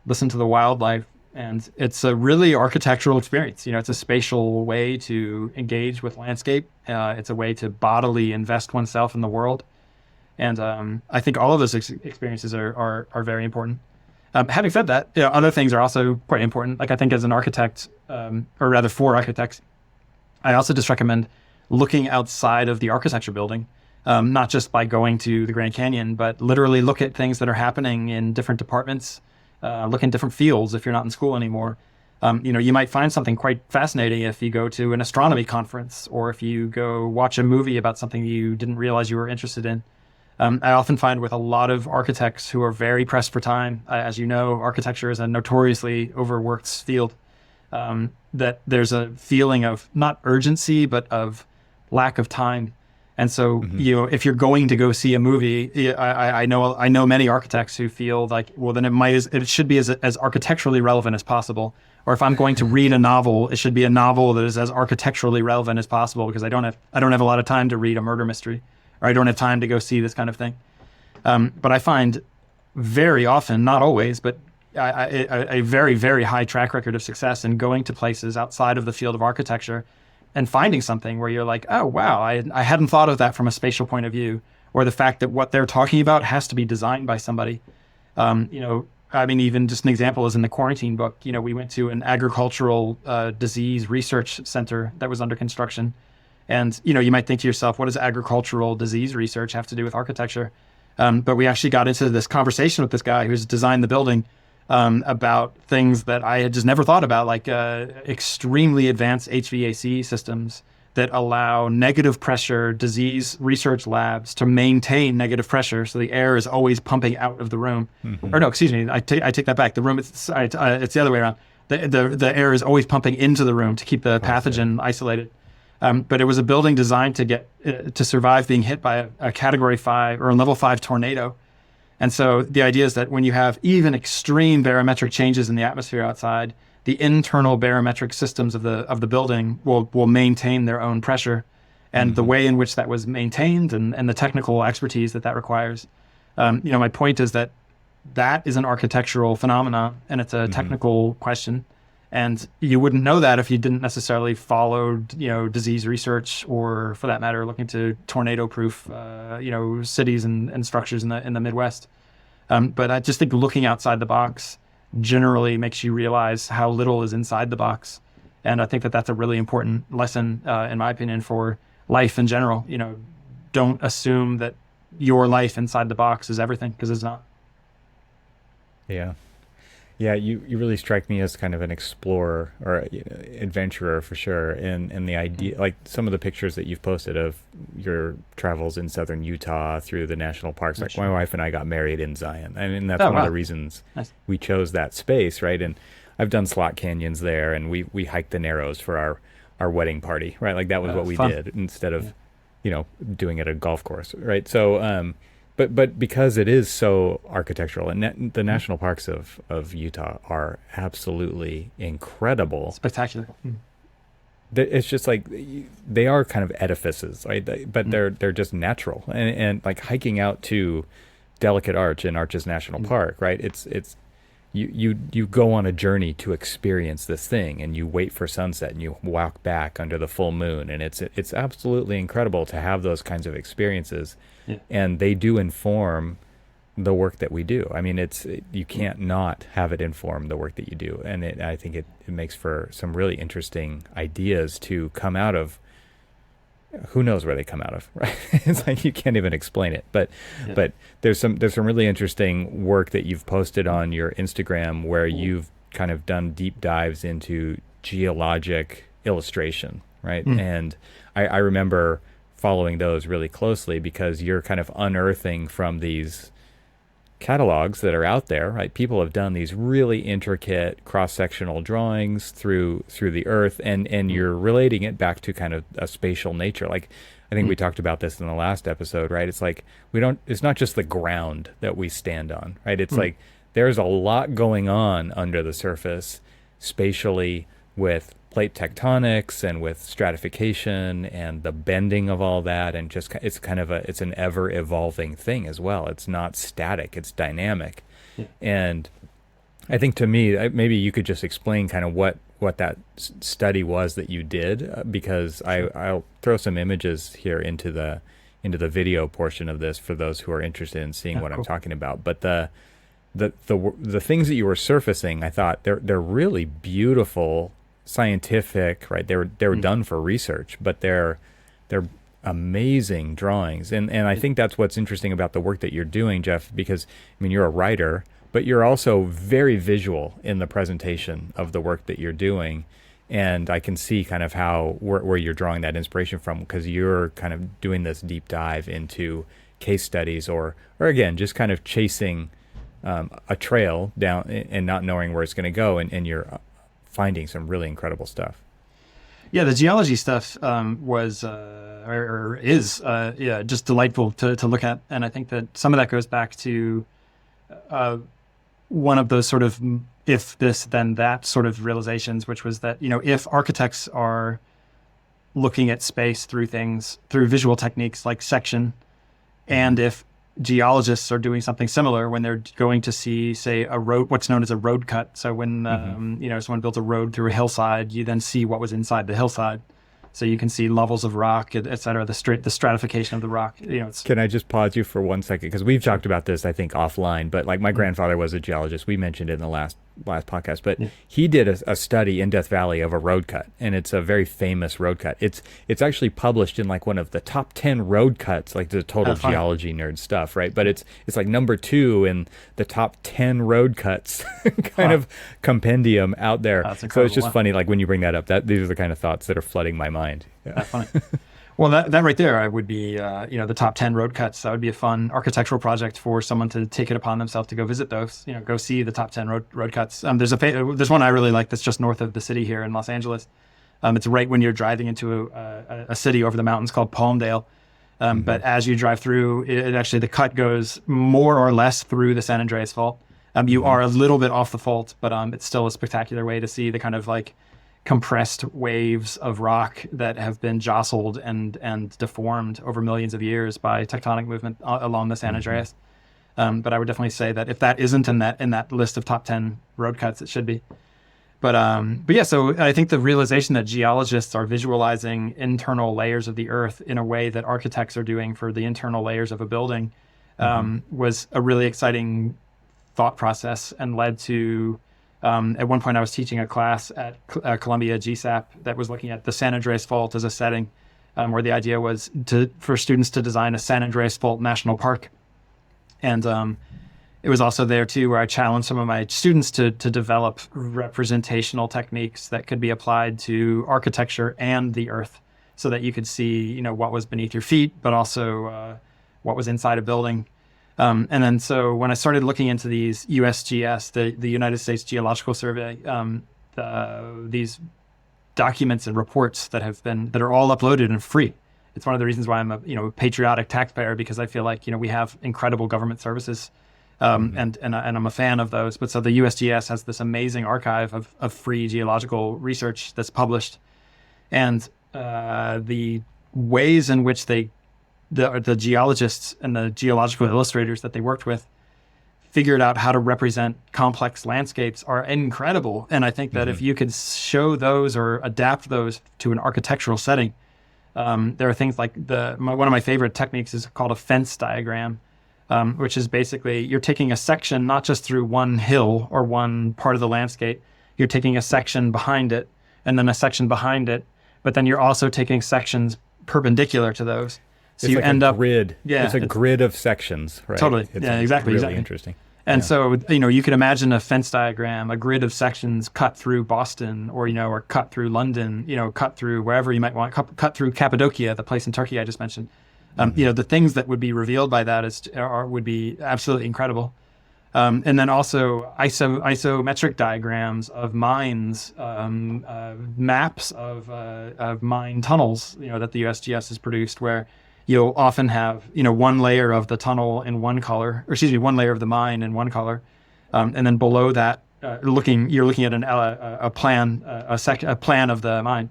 listen to the wildlife. And it's a really architectural experience. It's a spatial way to engage with landscape. It's a way to bodily invest oneself in the world. And I think all of those experiences are very important. Having said that, other things are also quite important. Like, I think as an architect, or rather for architects, I also just recommend looking outside of the architecture building, not just by going to the Grand Canyon, but literally look at things that are happening in different departments, look in different fields if you're not in school anymore. You might find something quite fascinating if you go to an astronomy conference, or if you go watch a movie about something you didn't realize you were interested in. I often find with a lot of architects who are very pressed for time, as you know, architecture is a notoriously overworked field, that there's a feeling of not urgency, but of lack of time. And so, if you're going to go see a movie, I know many architects who feel like, well, then it should be as architecturally relevant as possible. Or if I'm going to read a novel, it should be a novel that is as architecturally relevant as possible, because I don't have a lot of time to read a murder mystery, or I don't have time to go see this kind of thing. But I find very often, not always, but a very, very high track record of success in going to places outside of the field of architecture and finding something where you're like, oh, wow, I hadn't thought of that from a spatial point of view, or the fact that what they're talking about has to be designed by somebody. Even just an example is in the quarantine book, we went to an agricultural disease research center that was under construction. And, you might think to yourself, what does agricultural disease research have to do with architecture? But we actually got into this conversation with this guy who's designed the building about things that I had just never thought about, like extremely advanced HVAC systems that allow negative pressure disease research labs to maintain negative pressure, so the air is always pumping out of the room. Or no, excuse me, I take that back. The room, it's the other way around. The air is always pumping into the room to keep the pathogen isolated. But it was a building designed to survive being hit by a Category 5 or a Level 5 tornado. And so the idea is that when you have even extreme barometric changes in the atmosphere outside, the internal barometric systems of the building will maintain their own pressure. And the way in which that was maintained and the technical expertise that requires. My point is that is an architectural phenomenon, and it's a technical question. And you wouldn't know that if you didn't necessarily follow, disease research, or for that matter, looking to tornado-proof, cities and structures in the Midwest. But I just think looking outside the box generally makes you realize how little is inside the box. And I think that's a really important lesson, in my opinion, for life in general. Don't assume that your life inside the box is everything, because it's not. Yeah. Yeah, you really strike me as kind of an explorer or adventurer for sure. And the idea, like some of the pictures that you've posted of your travels in southern Utah through the national parks. Like my wife and I got married in Zion. And that's one of the reasons we chose that space, right? And I've done slot canyons there, and we hiked the Narrows for our wedding party, right? Like that was what we did instead of, doing it at a golf course, right? So, But because it is so architectural, and the national parks of Utah are absolutely incredible, spectacular. It's just like they are kind of edifices, right? But they're just natural, and like hiking out to Delicate Arch in Arches National Park, right? It's you go on a journey to experience this thing, and you wait for sunset, and you walk back under the full moon, and it's absolutely incredible to have those kinds of experiences. Yeah. And they do inform the work that we do. I mean, you can't not have it inform the work that you do. And I think it makes for some really interesting ideas to come out of. Who knows where they come out of, right? It's like you can't even explain it. But there's some really interesting work that you've posted on your Instagram where you've kind of done deep dives into geologic illustration, right? And I remember following those really closely because you're kind of unearthing from these catalogs that are out there, right? People have done these really intricate cross-sectional drawings through the earth, and you're relating it back to kind of a spatial nature. Like I think we talked about this in the last episode, right? It's like it's not just the ground that we stand on, right? It's like there's a lot going on under the surface spatially with plate tectonics and with stratification and the bending of all that, and just it's an ever evolving thing as well. It's not static, it's dynamic. And I think to me, maybe you could just explain kind of what that study was that you did, because I'll throw some images here into the video portion of this for those who are interested in seeing what I'm talking about. But the things that you were surfacing, I thought they're really beautiful, scientific, right? They were done for research, but they're amazing drawings. And I think that's what's interesting about the work that you're doing, Geoff, because I mean, you're a writer, but you're also very visual in the presentation of the work that you're doing. And I can see kind of where you're drawing that inspiration from, because you're kind of doing this deep dive into case studies, or again, just kind of chasing a trail down and not knowing where it's going to go, and you're finding some really incredible stuff. Yeah, the geology stuff was or is just delightful to look at, and I think that some of that goes back to one of those sort of if this then that sort of realizations, which was that, you know, if architects are looking at space through visual techniques like section, and if geologists are doing something similar when they're going to see, say, a road, what's known as a road cut. So when you know, someone built a road through a hillside, you then see what was inside the hillside. So you can see levels of rock, et cetera, the stratification of the rock. You know, Can I just pause you for 1 second? Because we've talked about this, I think, offline, but like my grandfather was a geologist. We mentioned it in the last podcast, but he did a study in Death Valley of a road cut, and it's a very famous road cut. It's actually published in like one of the top 10 road cuts, like the total geology nerd stuff, right? But it's like number 2 in the top 10 road cuts kind of compendium out there. So it's just funny, like when you bring that up, these are the kind of thoughts that are flooding my mind. Yeah. That's funny. Well, that right there would be, you know, the top 10 road cuts. That would be a fun architectural project for someone to take it upon themselves to go visit those, you know, go see the top 10 road cuts. There's one I really like that's just north of the city here in Los Angeles. It's right when you're driving into a city over the mountains called Palmdale. But as you drive through, it actually, the cut goes more or less through the San Andreas Fault. You are a little bit off the fault, but it's still a spectacular way to see the kind of like compressed waves of rock that have been jostled and deformed over millions of years by tectonic movement along the San Andreas. But I would definitely say that if that isn't in that list of top 10 road cuts, it should be. But yeah, so I think the realization that geologists are visualizing internal layers of the earth in a way that architects are doing for the internal layers of a building was a really exciting thought process, and led to at one point I was teaching a class at Columbia GSAP that was looking at the San Andreas Fault as a setting, where the idea was for students to design a San Andreas Fault National Park. And it was also there too where I challenged some of my students to develop representational techniques that could be applied to architecture and the earth, so that you could see, you know, what was beneath your feet, but also what was inside a building. And then so when I started looking into these USGS, the United States Geological Survey, these documents and reports that are all uploaded and free. It's one of the reasons why I'm a patriotic taxpayer, because I feel like, you know, we have incredible government services, and I'm a fan of those. But so the USGS has this amazing archive of free geological research that's published, and the ways in which the geologists and the geological illustrators that they worked with figured out how to represent complex landscapes are incredible. And I think that if you could show those or adapt those to an architectural setting, there are things like one of my favorite techniques is called a fence diagram, which is basically you're taking a section not just through one hill or one part of the landscape, you're taking a section behind it and then a section behind it, but then you're also taking sections perpendicular to those. So it's you like end a up grid. Yeah, it's a grid of sections, right? Totally. It's exactly. Really interesting. And so, you know, you could imagine a fence diagram, a grid of sections cut through Boston, or, you know, or cut through London, you know, cut through wherever you might want, cut through Cappadocia, the place in Turkey I just mentioned. You know, the things that would be revealed by that would be absolutely incredible. And then also isometric diagrams of mines, maps of mine tunnels, you know, that the USGS has produced, where you'll often have, you know, one layer of the tunnel in one color, one layer of the mine in one color, and then below that, you're looking at a plan of the mine.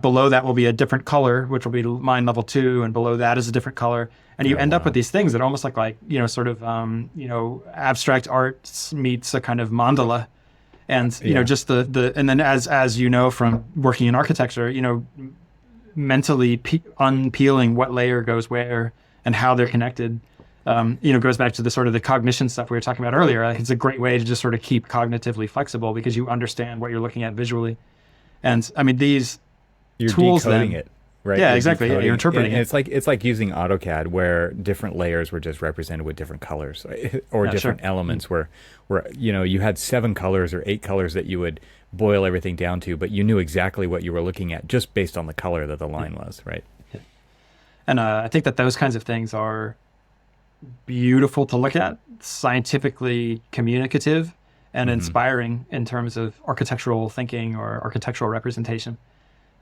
Below that will be a different color, which will be mine level 2, and below that is a different color, and you end up with these things that almost like you know, sort of you know, abstract art meets a kind of mandala, and you know, just and then as you know from working in architecture, you know, mentally unpeeling what layer goes where and how they're connected, you know, goes back to the sort of the cognition stuff we were talking about earlier. It's a great way to just sort of keep cognitively flexible, because you understand what you're looking at visually. And I mean, these you're tools decoding then, it. right? Yeah, You're exactly. Yeah, decoding. you're interpreting And it. it's like using AutoCAD where different layers were just represented with different colors or Yeah, different sure. elements where you had 7 colors or 8 colors that you would boil everything down to, but you knew exactly what you were looking at just based on the color that the line was, right? Yeah. And I think that those kinds of things are beautiful to look at, scientifically communicative, and inspiring in terms of architectural thinking or architectural representation.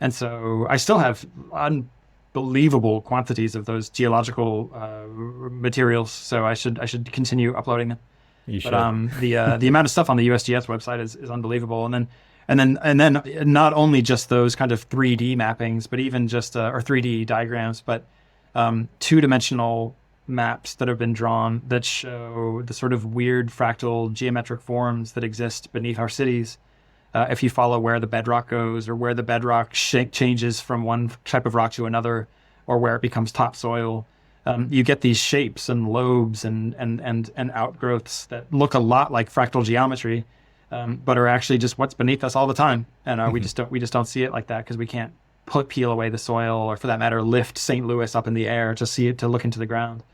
And so I still have unbelievable quantities of those geological materials. So I should continue uploading them. You should. But the amount of stuff on the USGS website is unbelievable. And then not only just those kind of 3D mappings, but even just or 3D diagrams, but 2-dimensional maps that have been drawn that show the sort of weird fractal geometric forms that exist beneath our cities. If you follow where the bedrock goes, or where the bedrock changes from one type of rock to another, or where it becomes topsoil, you get these shapes and lobes and outgrowths that look a lot like fractal geometry, but are actually just what's beneath us all the time. And we just don't see it like that because we can't peel away the soil, or for that matter, lift St. Louis up in the air to look into the ground.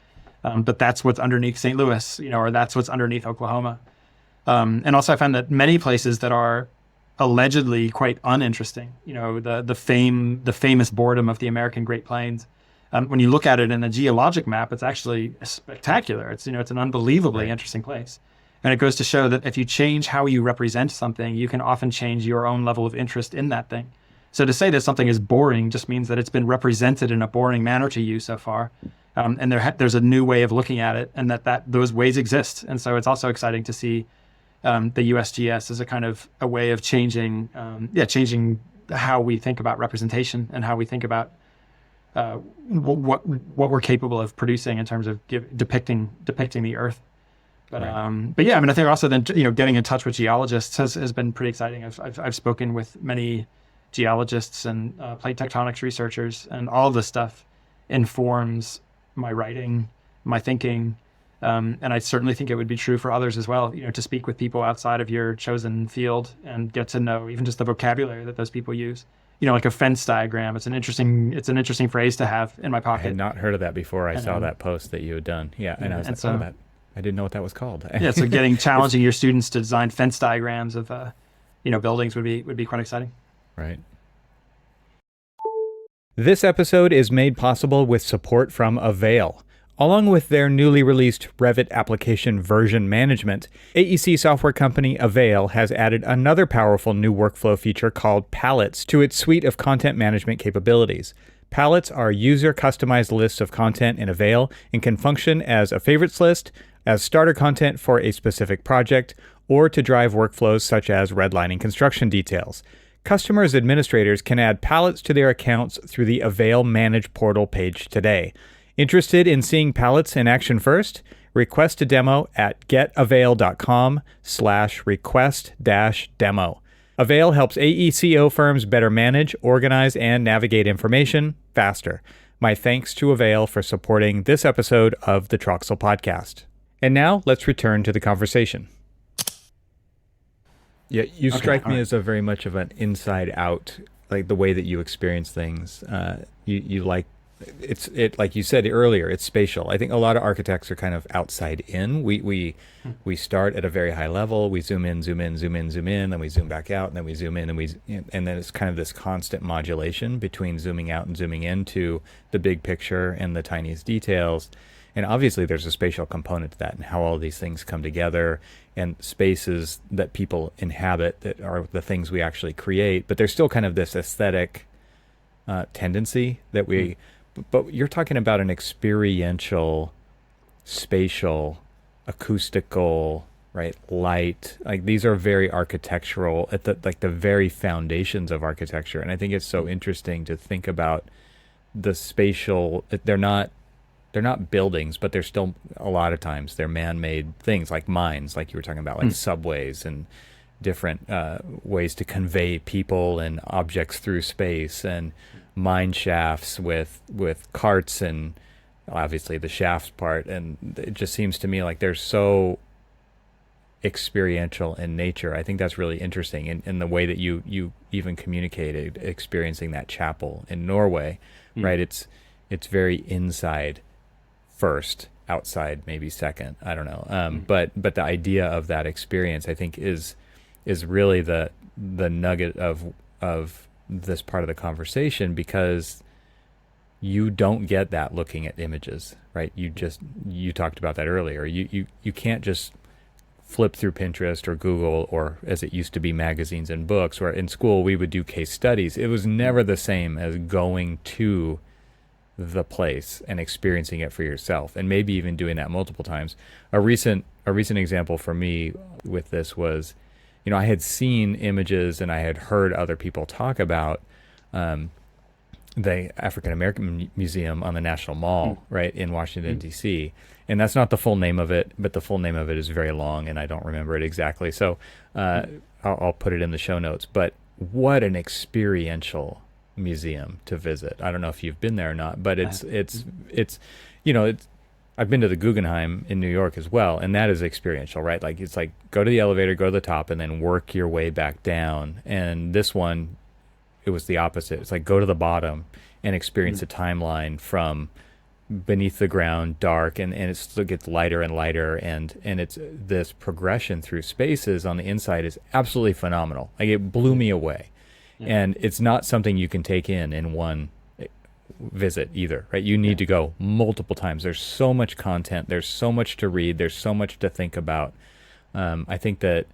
But that's what's underneath St. Louis, or that's what's underneath Oklahoma. And also I found that many places that are allegedly quite uninteresting, the famous boredom of the American Great Plains, when you look at it in a geologic map, it's actually spectacular. It's an unbelievably interesting place. And it goes to show that if you change how you represent something, you can often change your own level of interest in that thing. So to say that something is boring just means that it's been represented in a boring manner to you so far. And there's a new way of looking at it, and that those ways exist. And so it's also exciting to see the USGS as a kind of a way of changing how we think about representation and how we think about what we're capable of producing in terms of depicting the Earth. But yeah, I mean, I think also then getting in touch with geologists has been pretty exciting. I've spoken with many geologists and plate tectonics researchers, and all of this stuff informs my writing, my thinking, and I certainly think it would be true for others as well. To speak with people outside of your chosen field and get to know even just the vocabulary that those people use. Like a fence diagram. It's an interesting phrase to have in my pocket. I had not heard of that before. I saw that post that you had done. Yeah, and I was like, oh, that I didn't know what that was called. Yeah, so challenging your students to design fence diagrams of buildings would be quite exciting. Right. This episode is made possible with support from AVAIL. Along with their newly released Revit Application Version Management, AEC software company AVAIL has added another powerful new workflow feature called Palettes to its suite of content management capabilities. Palettes are user-customized lists of content in AVAIL and can function as a favorites list, as starter content for a specific project, or to drive workflows such as redlining construction details. Customers administrators can add palettes to their accounts through the AVAIL Manage portal page today. Interested in seeing palettes in action first? Request a demo at getavail.com/request-demo. AVAIL helps AECO firms better manage, organize, and navigate information faster. My thanks to AVAIL for supporting this episode of the Troxel Podcast. And now let's return to the conversation. Yeah, you strike me as a very much of an inside out, like the way that you experience things. You like it like you said earlier, it's spatial. I think a lot of architects are kind of outside in. We start at a very high level, we zoom in, then we zoom back out, and then we zoom in, and then it's kind of this constant modulation between zooming out and zooming into the big picture and the tiniest details. And obviously there's a spatial component to that, and how all these things come together, and spaces that people inhabit that are the things we actually create. But there's still kind of this aesthetic tendency that we, but you're talking about an experiential, spatial, acoustical, right? Light, like these are very architectural at the very foundations of architecture. And I think it's so interesting to think about the spatial. They're not buildings, but they're still, a lot of times they're man-made things like mines, like you were talking about, like subways and different ways to convey people and objects through space, and mine shafts with carts, and obviously the shafts part. And it just seems to me like they're so experiential in nature. I think that's really interesting in the way that you even communicated experiencing that chapel in Norway, right? It's very inside first, outside maybe second. I don't know. But the idea of that experience, I think, is really the nugget of this part of the conversation, because you don't get that looking at images, right? You talked about that earlier. You can't just flip through Pinterest or Google, or as it used to be, magazines and books, where in school we would do case studies. It was never the same as going to the place and experiencing it for yourself, and maybe even doing that multiple times. A recent example for me with this was, I had seen images and I had heard other people talk about the African American Museum on the National Mall, right, in Washington, D.C. And that's not the full name of it, but the full name of it is very long, and I don't remember it exactly. So I'll put it in the show notes. But what an experiential museum to visit. I don't know if you've been there or not, but it's I've been to the Guggenheim in New York as well, and that is experiential, right? Like, it's like go to the elevator, go to the top, and then work your way back down. And this one, it was the opposite. It's like go to the bottom and experience the timeline from beneath the ground, dark, and it still gets lighter and lighter, and it's this progression through spaces on the inside is absolutely phenomenal. Like, it blew me away. And it's not something you can take in one visit either, right? You need to go multiple times. There's so much content, there's so much to read, there's so much to think about. I think that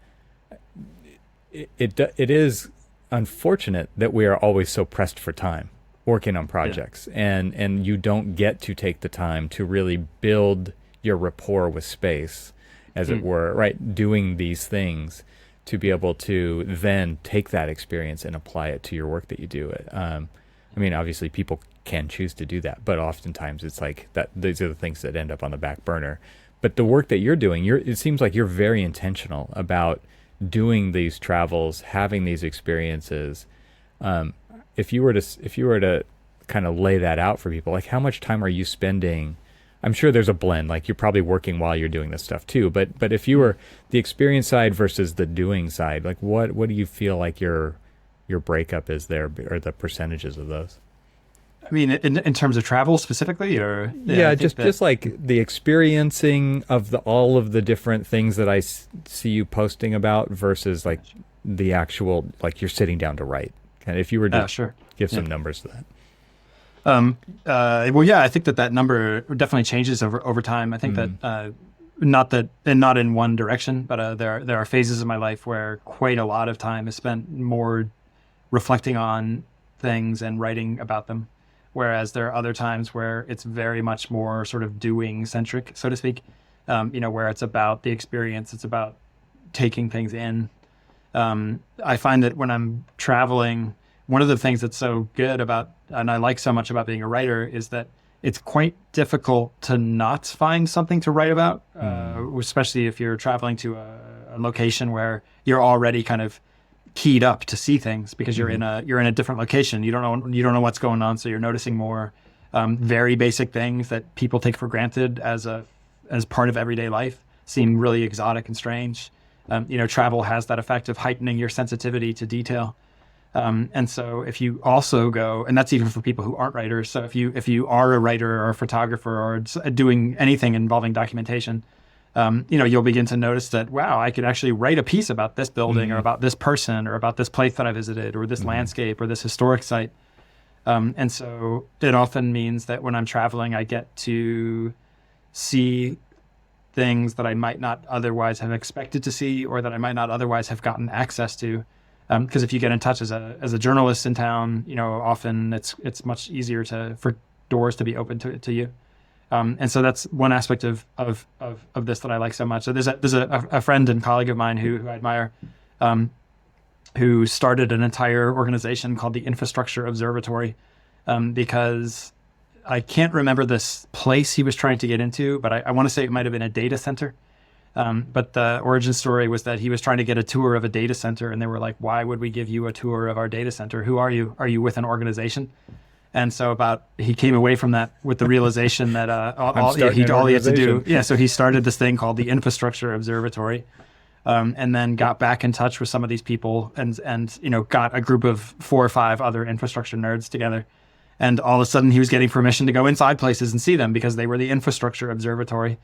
it is unfortunate that we are always so pressed for time working on projects, and you don't get to take the time to really build your rapport with space, as it were, right? Doing these things to be able to then take that experience and apply it to your work that you do. I mean, obviously people can choose to do that, but oftentimes it's like that. These are the things that end up on the back burner. But the work that you're doing, it seems like you're very intentional about doing these travels, having these experiences. If you were to kind of lay that out for people, like, how much time are you spending? I'm sure there's a blend, like you're probably working while you're doing this stuff too, but if you were the experience side versus the doing side, like what do you feel like your breakup is there, or the percentages of those? I mean, in terms of travel specifically, or just like the experiencing of all of the different things that I see you posting about versus like the actual, like, you're sitting down to write. And if you were to give some numbers to that. I think that number definitely changes over time. I think that not in one direction, but there are phases of my life where quite a lot of time is spent more reflecting on things and writing about them, whereas there are other times where it's very much more sort of doing centric, so to speak. Where it's about the experience, it's about taking things in. I find that when I'm traveling, one of the things that's so good about, and I like so much about being a writer, is that it's quite difficult to not find something to write about, especially if you're traveling to a location where you're already kind of keyed up to see things, because you're in a different location. You don't know what's going on, so you're noticing more very basic things that people take for granted as part of everyday life seem really exotic and strange. Travel has that effect of heightening your sensitivity to detail. And so if you also go, and that's even for people who aren't writers. So if you are a writer or a photographer or doing anything involving documentation, you'll begin to notice that, wow, I could actually write a piece about this building or about this person or about this place that I visited or this landscape or this historic site. And so it often means that when I'm traveling, I get to see things that I might not otherwise have expected to see, or that I might not otherwise have gotten access to. Because if you get in touch as a journalist in town, often it's much easier for doors to be open to you. And so that's one aspect of this that I like so much. So there's a friend and colleague of mine who I admire, who started an entire organization called the Infrastructure Observatory, because I can't remember this place he was trying to get into, but I want to say it might have been a data center. But the origin story was that he was trying to get a tour of a data center, and they were like, "Why would we give you a tour of our data center? Who are you? Are you with an organization?" And so he came away from that with the realization that all he had to do. Yeah, so he started this thing called the Infrastructure Observatory, and then got back in touch with some of these people and got a group of 4 or 5 other infrastructure nerds together. And all of a sudden he was getting permission to go inside places and see them because they were the infrastructure observatory.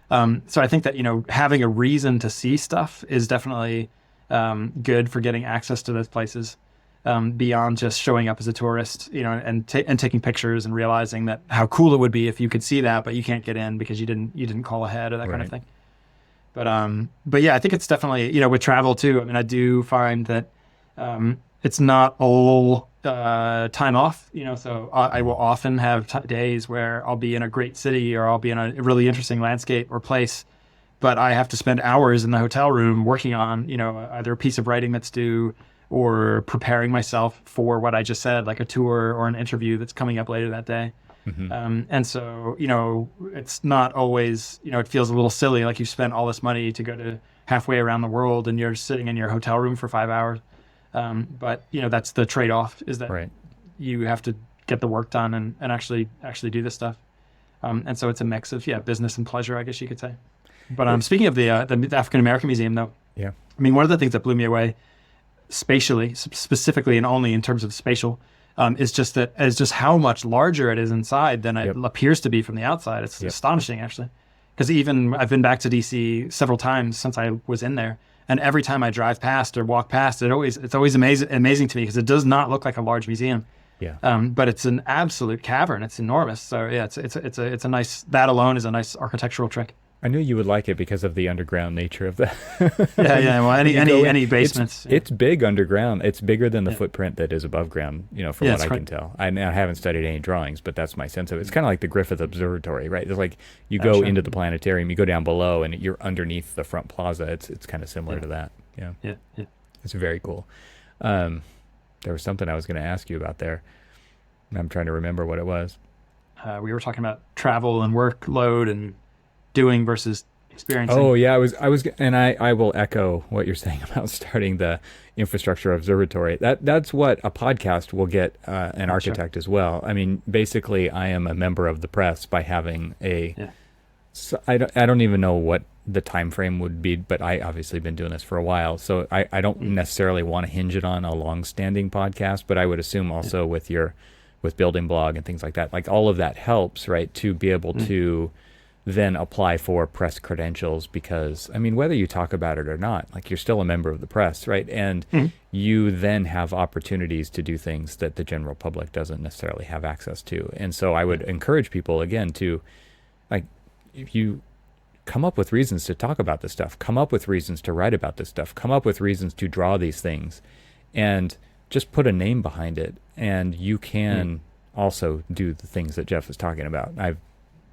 So I think that, having a reason to see stuff is definitely good for getting access to those places, beyond just showing up as a tourist, and taking pictures and realizing that how cool it would be if you could see that, but you can't get in because you didn't call ahead or that kind of thing. But yeah, I think it's definitely, with travel too. I mean, I do find that it's not all time off, so I will often have days where I'll be in a great city or I'll be in a really interesting landscape or place, but I have to spend hours in the hotel room working on, either a piece of writing that's due or preparing myself for what I just said, like a tour or an interview that's coming up later that day. And so, it's not always, it feels a little silly, like you spent all this money to go to halfway around the world and you're sitting in your hotel room for 5 hours. But that's the trade-off, is that you have to get the work done and actually do this stuff. And so it's a mix of, business and pleasure, I guess you could say. But speaking of the African American Museum, though, I mean, one of the things that blew me away spatially, specifically and only in terms of spatial, is just how much larger it is inside than it appears to be from the outside. It's astonishing, actually, because even I've been back to DC several times since I was in there. And every time I drive past or walk past, it's always amazing to me because it does not look like a large museum. But it's an absolute cavern. It's enormous. So it's a nice. That alone is a nice architectural trick. I knew you would like it because of the underground nature of that. Well, any basements. It's big underground. It's bigger than the footprint that is above ground, from what I can tell. I haven't studied any drawings, but that's my sense of it. It's kind of like the Griffith Observatory, right? It's like you go into the planetarium, you go down below, and you're underneath the front plaza. It's kind of similar to that. Yeah. It's very cool. There was something I was going to ask you about there. I'm trying to remember what it was. We were talking about travel and workload and doing versus experiencing. Oh yeah, I will echo what you're saying about starting the infrastructure observatory. That's what a podcast will get an architect as well. I mean, basically, I am a member of the press by having So I don't even know what the time frame would be, but I obviously been doing this for a while, so I don't necessarily want to hinge it on a long-standing podcast, but I would assume also with Building Blog and things like that, like all of that helps, right, to be able to then apply for press credentials, because I mean, whether you talk about it or not, like you're still a member of the press, right? And you then have opportunities to do things that the general public doesn't necessarily have access to. And so I would encourage people again to, like, if you come up with reasons to talk about this stuff, come up with reasons to write about this stuff, come up with reasons to draw these things, and just put a name behind it, and you can also do the things that Geoff is talking about.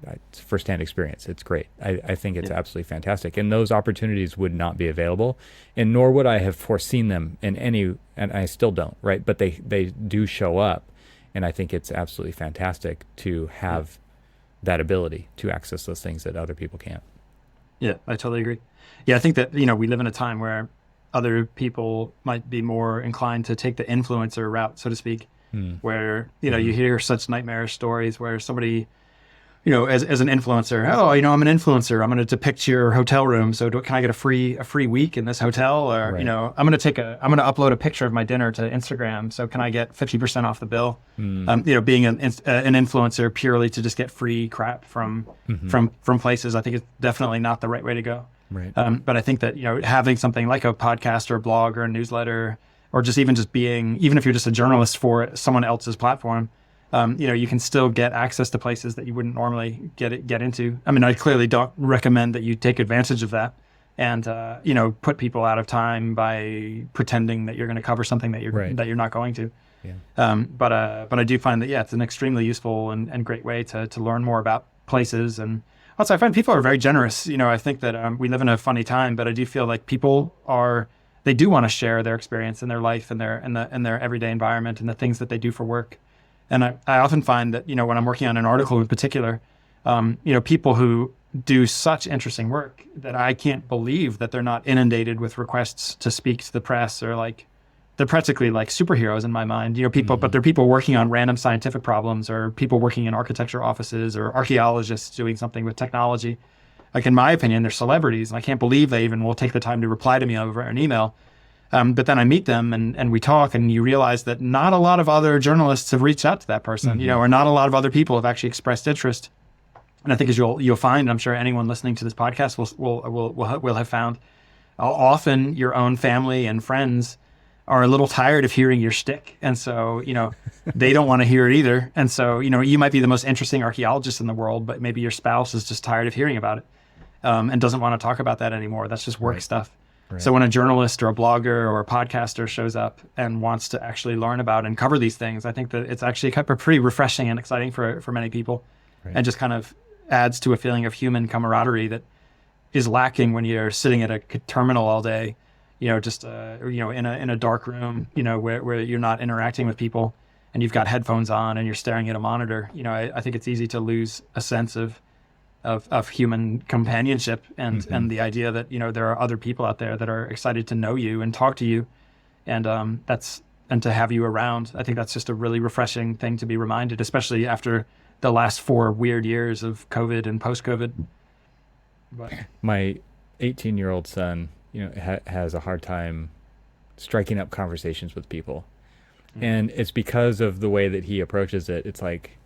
It's firsthand experience. It's great. I think it's absolutely fantastic. And those opportunities would not be available, and nor would I have foreseen them in any, and I still don't, right? But they do show up, and I think it's absolutely fantastic to have that ability to access those things that other people can't. Yeah, I totally agree. Yeah, I think that, we live in a time where other people might be more inclined to take the influencer route, so to speak, where, you hear such nightmarish stories where somebody, as an influencer, I'm an influencer, I'm going to depict your hotel room. So can I get a free week in this hotel? Or, I'm going to upload a picture of my dinner to Instagram. So can I get 50% off the bill? Being an influencer purely to just get free crap from places, I think is definitely not the right way to go. Right. But I think that, having something like a podcast or a blog or a newsletter, or even if you're just a journalist for someone else's platform, you can still get access to places that you wouldn't normally get into. I mean, I clearly don't recommend that you take advantage of that and, put people out of time by pretending that you're going to cover something that you're not going to. Yeah. But I do find that, it's an extremely useful and great way to learn more about places. And also I find people are very generous. I think that we live in a funny time, but I do feel like people they do want to share their experience in their life and their everyday environment and the things that they do for work. And I often find that, when I'm working on an article in particular, people who do such interesting work that I can't believe that they're not inundated with requests to speak to the press, or like they're practically like superheroes in my mind, but they're people working on random scientific problems, or people working in architecture offices, or archaeologists doing something with technology. like in my opinion, they're celebrities, and I can't believe they even will take the time to reply to me over an email. But then I meet them and we talk, and you realize that not a lot of other journalists have reached out to that person, you know, or not a lot of other people have actually expressed interest. And I think as you'll find, I'm sure anyone listening to this podcast will have found, often your own family and friends are a little tired of hearing your shtick. And so, you know, they don't want to hear it either. And so, you know, you might be the most interesting archaeologist in the world, but maybe your spouse is just tired of hearing about it, and doesn't want to talk about that anymore. That's just work stuff. Right. So when a journalist or a blogger or a podcaster shows up and wants to actually learn about and cover these things, I think that it's actually pretty refreshing and exciting for many people, and just kind of adds to a feeling of human camaraderie that is lacking when you're sitting at a terminal all day, you know, just you know, in a dark room, you know, where you're not interacting with people, and you've got headphones on and you're staring at a monitor. You know, I think it's easy to lose a sense of human companionship and the idea that, you know, there are other people out there that are excited to know you and talk to you, and to have you around. I think that's just a really refreshing thing to be reminded, especially after the last 4 weird years of COVID and post-COVID. But my 18-year-old son, you know, has a hard time striking up conversations with people. And it's because of the way that he approaches it. It's like,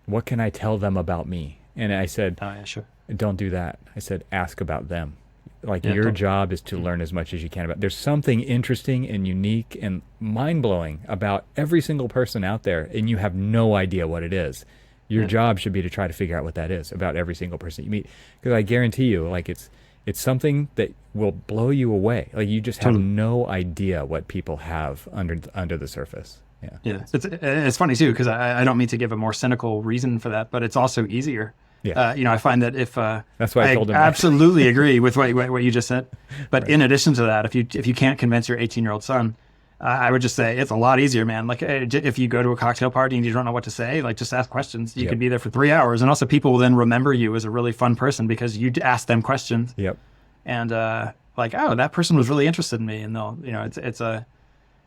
what can I tell them about me? And I said, oh, yeah, sure. Don't do that. I said, ask about them. Like, your job is to learn as much as you can about. There's something interesting and unique and mind-blowing about every single person out there, and you have no idea what it is. Your job should be to try to figure out what that is about every single person you meet. Because I guarantee you, like, it's something that will blow you away. Like, you just have no idea what people have under the surface. Yeah. It's funny too, because I don't mean to give a more cynical reason for that, but it's also easier. Yeah. You know, I find that if that's why I told him. Absolutely agree with what you just said. But in addition to that, if you can't convince your 18-year-old son, I would just say it's a lot easier, man. Like, if you go to a cocktail party and you don't know what to say, like, just ask questions. You could be there for 3 hours, and also people will then remember you as a really fun person because you asked them questions. Yep. And like, oh, that person was really interested in me, and they'll, you know, it's a.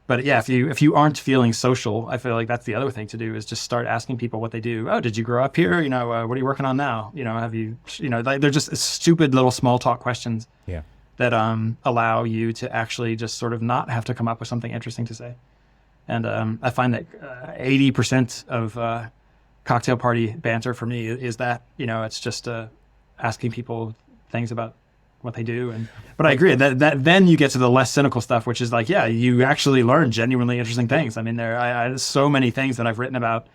But yeah, if you aren't feeling social, I feel like that's the other thing to do, is just start asking people what they do. Oh, did you grow up here? You know, what are you working on now? You know, have you, you know, like, they're just stupid little small talk questions. Yeah. That allow you to actually just sort of not have to come up with something interesting to say. And I find that 80% of cocktail party banter for me is that, you know, it's just asking people things about what they do. But I agree that then you get to the less cynical stuff, which is like, yeah, you actually learn genuinely interesting things. I mean, there's so many things that I've written about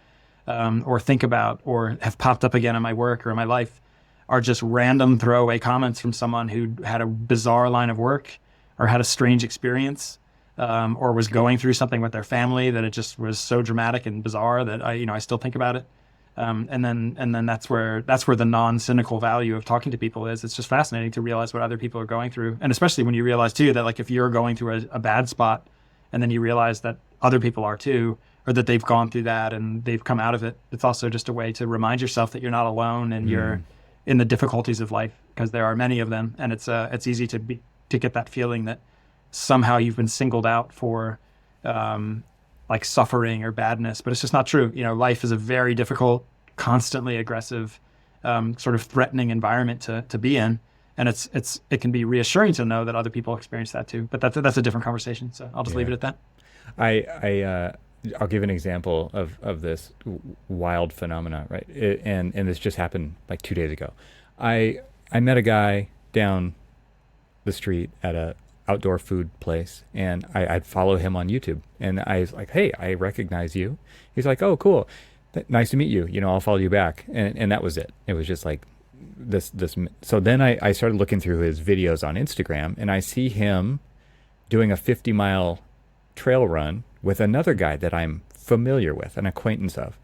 or think about or have popped up again in my work or in my life are just random throwaway comments from someone who had a bizarre line of work or had a strange experience, or was going through something with their family that it just was so dramatic and bizarre that I still think about it. And then that's where the non-cynical value of talking to people is. It's just fascinating to realize what other people are going through. And especially when you realize too, that like if you're going through a bad spot and then you realize that other people are too, or that they've gone through that and they've come out of it, it's also just a way to remind yourself that you're not alone and you're in the difficulties of life, because there are many of them. And it's easy to get that feeling that somehow you've been singled out for like suffering or badness, but it's just not true. You know, life is a very difficult, constantly aggressive, sort of threatening environment to be in. And it can be reassuring to know that other people experience that too, but that's a different conversation. So I'll just leave it at that. I'll give an example of this wild phenomena, right? And this just happened like 2 days ago. I met a guy down the street at a outdoor food place, and I'd follow him on YouTube, and I was like, hey, I recognize you. He's like, oh, cool. Nice to meet you. You know, I'll follow you back. And that was it. It was just like this. So then I started looking through his videos on Instagram, and I see him doing a 50-mile trail run with another guy that I'm familiar with, an acquaintance of.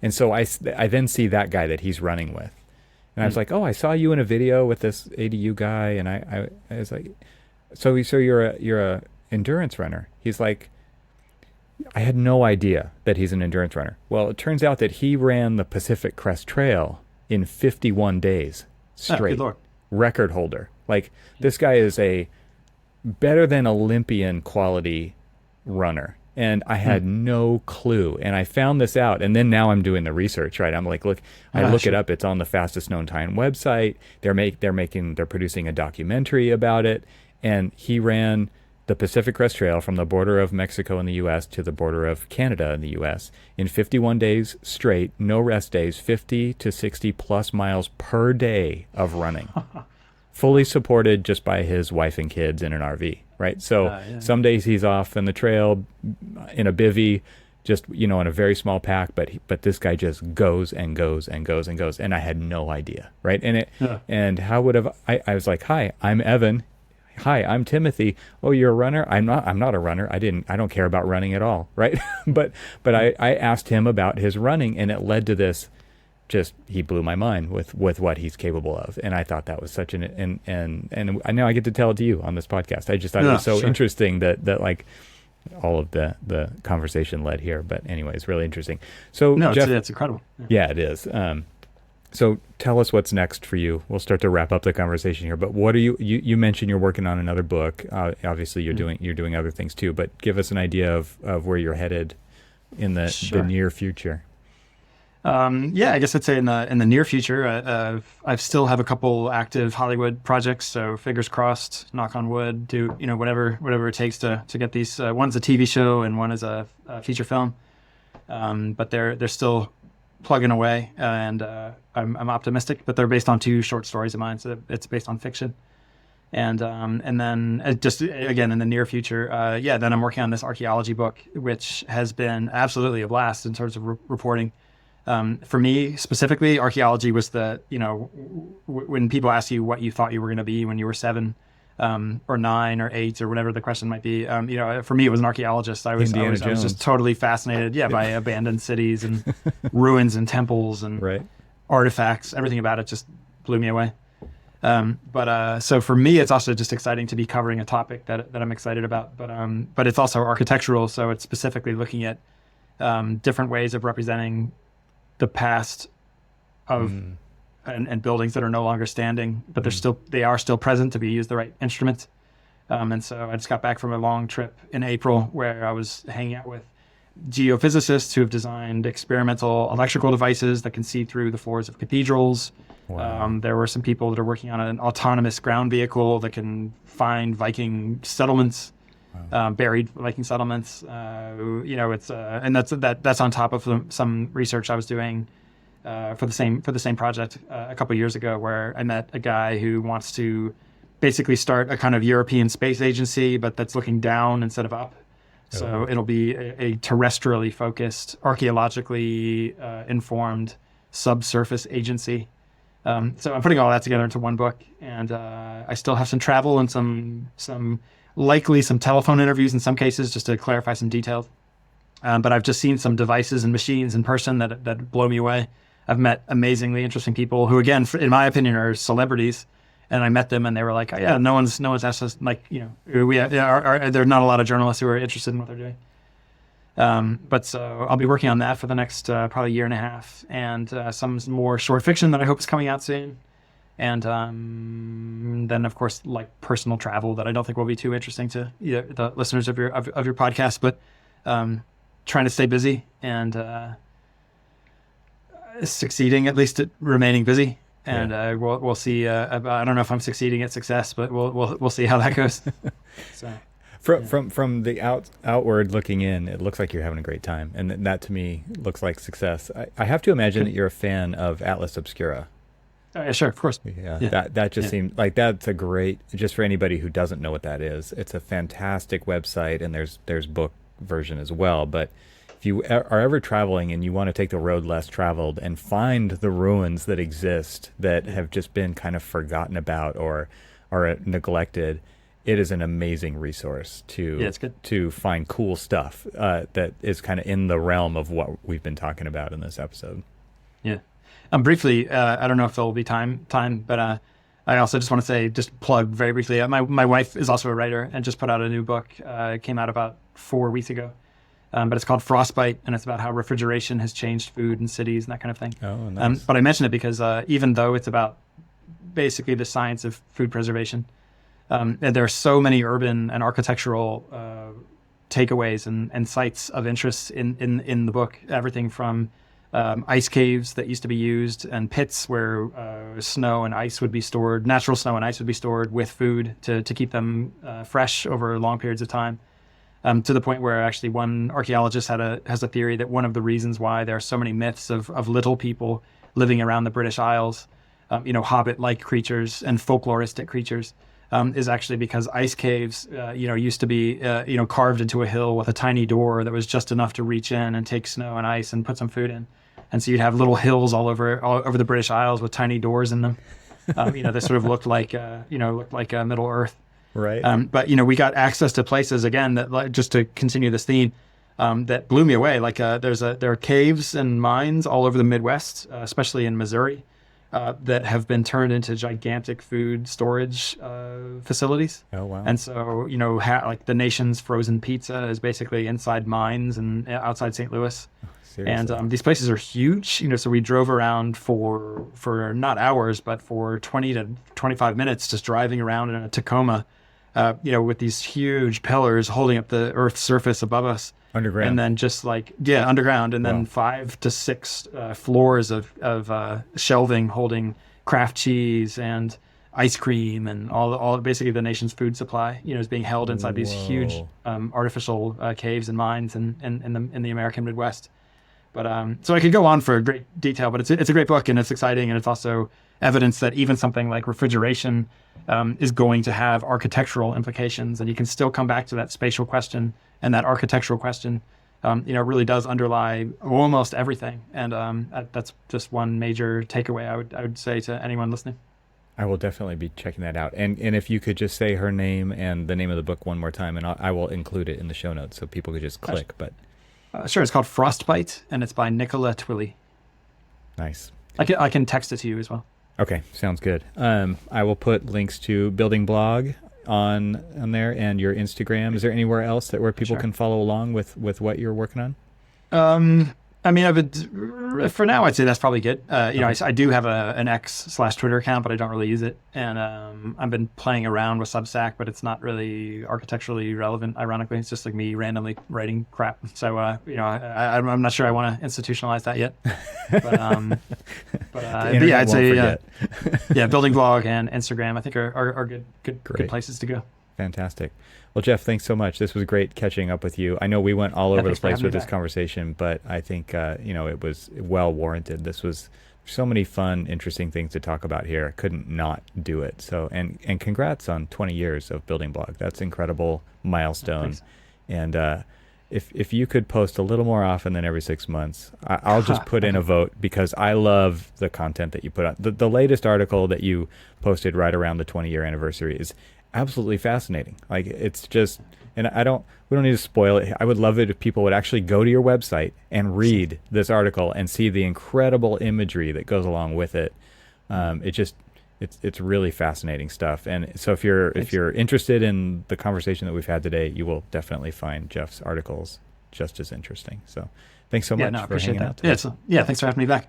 And so I then see that guy that he's running with. And I was like, oh, I saw you in a video with this ADU guy. And I was like, so you're a endurance runner. He's like, I had no idea that he's an endurance runner. Well, it turns out that he ran the Pacific Crest Trail in 51 days straight. Oh, good Lord. Record holder. Like, this guy is a better than Olympian quality runner. And I had no clue. And I found this out. And then now I'm doing the research, right? I'm like, look, I look it up. It's on the fastest known time website. They're producing a documentary about it. And he ran the Pacific Crest Trail from the border of Mexico in the U.S. to the border of Canada in the U.S. in 51 days straight, no rest days, 50 to 60 plus miles per day of running. Fully supported just by his wife and kids in an RV, right? So some days he's off on the trail in a bivvy, just, in a very small pack, but this guy just goes and goes and goes and goes. And I had no idea, right? And how would have, I was like, hi, I'm Evan. Hi, I'm Timothy. Oh, you're a runner? I'm not a runner. I don't care about running at all, right? but I asked him about his running, and it led to this. Just he blew my mind with what he's capable of, and I thought that was such and I know I get to tell it to you on this podcast. I just thought it was so interesting that like all of the conversation led here. But anyways, really interesting. So Geoff, it's incredible. Yeah, it is. So tell us what's next for you. We'll start to wrap up the conversation here. But what are you mentioned you're working on another book. Obviously you're doing other things too, but give us an idea of where you're headed in the near future. I guess I'd say in the near future, I still have a couple active Hollywood projects. So fingers crossed, knock on wood, do whatever it takes to get these. One's a TV show and one is a feature film. But they're still plugging away, and I'm optimistic. But they're based on 2 short stories of mine, so it's based on fiction. And then just again in the near future, then I'm working on this archaeology book, which has been absolutely a blast in terms of reporting. For me specifically, archaeology was when people ask you what you thought you were going to be when you were 7, or 9 or 8 or whatever the question might be. For me, it was an archaeologist. I was just totally fascinated, by abandoned cities and ruins and temples and artifacts. Everything about it just blew me away. So for me, it's also just exciting to be covering a topic that I'm excited about. But it's also architectural, so it's specifically looking at different ways of representing the past of and buildings that are no longer standing, but they are still present to be used the right instruments. And so I just got back from a long trip in April where I was hanging out with geophysicists who have designed experimental electrical devices that can see through the floors of cathedrals. Wow. There were some people that are working on an autonomous ground vehicle that can find Viking settlements. Wow. Buried Viking settlements. And that's on top of some research I was doing for the same project a couple of years ago, where I met a guy who wants to basically start a kind of European space agency, but that's looking down instead of up. So it'll be a terrestrially focused, archaeologically informed subsurface agency. So I'm putting all that together into one book, and I still have some travel and some telephone interviews in some cases just to clarify some details. But I've just seen some devices and machines in person that blow me away. I've met amazingly interesting people who, again, in my opinion, are celebrities. And I met them, and they were like, "Oh, yeah, no one's asked us, there are not a lot of journalists who are interested in what they're doing." But so I'll be working on that for the next probably year and a half, and some more short fiction that I hope is coming out soon. And then, of course, like personal travel that I don't think will be too interesting to the listeners of your podcast, but trying to stay busy and succeeding at least at remaining busy. And we'll see. I don't know if I'm succeeding at success, but we'll see how that goes. So, from the outward looking in, it looks like you're having a great time, and that to me looks like success. I have to imagine that you're a fan of Atlas Obscura. Oh, yeah, sure, of course. Yeah. That just seems like that's a great. Just for anybody who doesn't know what that is, it's a fantastic website, and there's book version as well. But if you are ever traveling and you want to take the road less traveled and find the ruins that exist that have just been kind of forgotten about or neglected, it is an amazing resource to find cool stuff that is kind of in the realm of what we've been talking about in this episode. Yeah. Briefly, I don't know if there'll be time, but I also just want to say, just plug very briefly, my wife is also a writer and just put out a new book. It came out about 4 weeks ago. But it's called Frostbite, and it's about how refrigeration has changed food in cities and that kind of thing. Oh, nice. But I mention it because even though it's about basically the science of food preservation, and there are so many urban and architectural takeaways and sites of interest in the book. Everything from ice caves that used to be used and pits where snow and ice would be stored, natural snow and ice would be stored with food to keep them fresh over long periods of time. To the point where actually one archaeologist has a theory that one of the reasons why there are so many myths of little people living around the British Isles, hobbit-like creatures and folkloristic creatures, is actually because ice caves, used to be, carved into a hill with a tiny door that was just enough to reach in and take snow and ice and put some food in. And so you'd have little hills all over the British Isles with tiny doors in them. They sort of looked like Middle Earth. Right. But we got access to places again that, just to continue this theme, that blew me away. Like there are caves and mines all over the Midwest, especially in Missouri, that have been turned into gigantic food storage facilities. Oh wow! And so like the nation's frozen pizza is basically inside mines and outside St. Louis. Seriously? And these places are huge. So we drove around for not hours, but for 20 to 25 minutes, just driving around in a Tacoma. With these huge pillars holding up the Earth's surface above us. Underground. And then just underground. And then 5 to 6 floors of shelving holding craft cheese and ice cream and all basically the nation's food supply, is being held inside these huge artificial caves and mines in the American Midwest. But so I could go on for great detail, but it's a great book and it's exciting, and it's also evidence that even something like refrigeration is going to have architectural implications, and you can still come back to that spatial question, and that architectural question, really does underlie almost everything. And that's just one major takeaway I would say to anyone listening. I will definitely be checking that out. And if you could just say her name and the name of the book one more time, and I will include it in the show notes so people could just click. But sure, it's called Frostbite, and it's by Nicola Twilley. Nice. I can text it to you as well. Okay, sounds good. I will put links to Building Blog on there and your Instagram. Is there anywhere else where people can follow along with what you're working on? For now, I'd say that's probably good. I do have an X/Twitter account, but I don't really use it. And I've been playing around with Substack, but it's not really architecturally relevant, ironically. It's just like me randomly writing crap. So, I'm not sure I want to institutionalize that yet. But I'd say, Building Blog and Instagram, I think are good places to go. Fantastic. Well, Geoff, thanks so much. This was great catching up with you. I know we went all over the place with this conversation, but I think it was well warranted. This was so many fun, interesting things to talk about here. I couldn't not do it. So, and congrats on 20 years of Building Blog. That's an incredible milestone. And if you could post a little more often than every 6 months, I'll just put in a vote, because I love the content that you put on. The latest article that you posted right around the 20-year anniversary is absolutely fascinating. Like, it's just, and we don't need to spoil it. I would love it if people would actually go to your website and read this article and see the incredible imagery that goes along with it. It's really fascinating stuff. And so if you're interested in the conversation that we've had today, you will definitely find Geoff's articles just as interesting. So thanks so much for hanging out today. Thanks for having me back.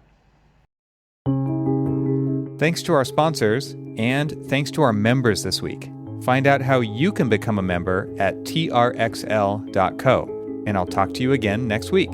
Thanks to our sponsors, and thanks to our members this week. Find out how you can become a member at trxl.co, and I'll talk to you again next week.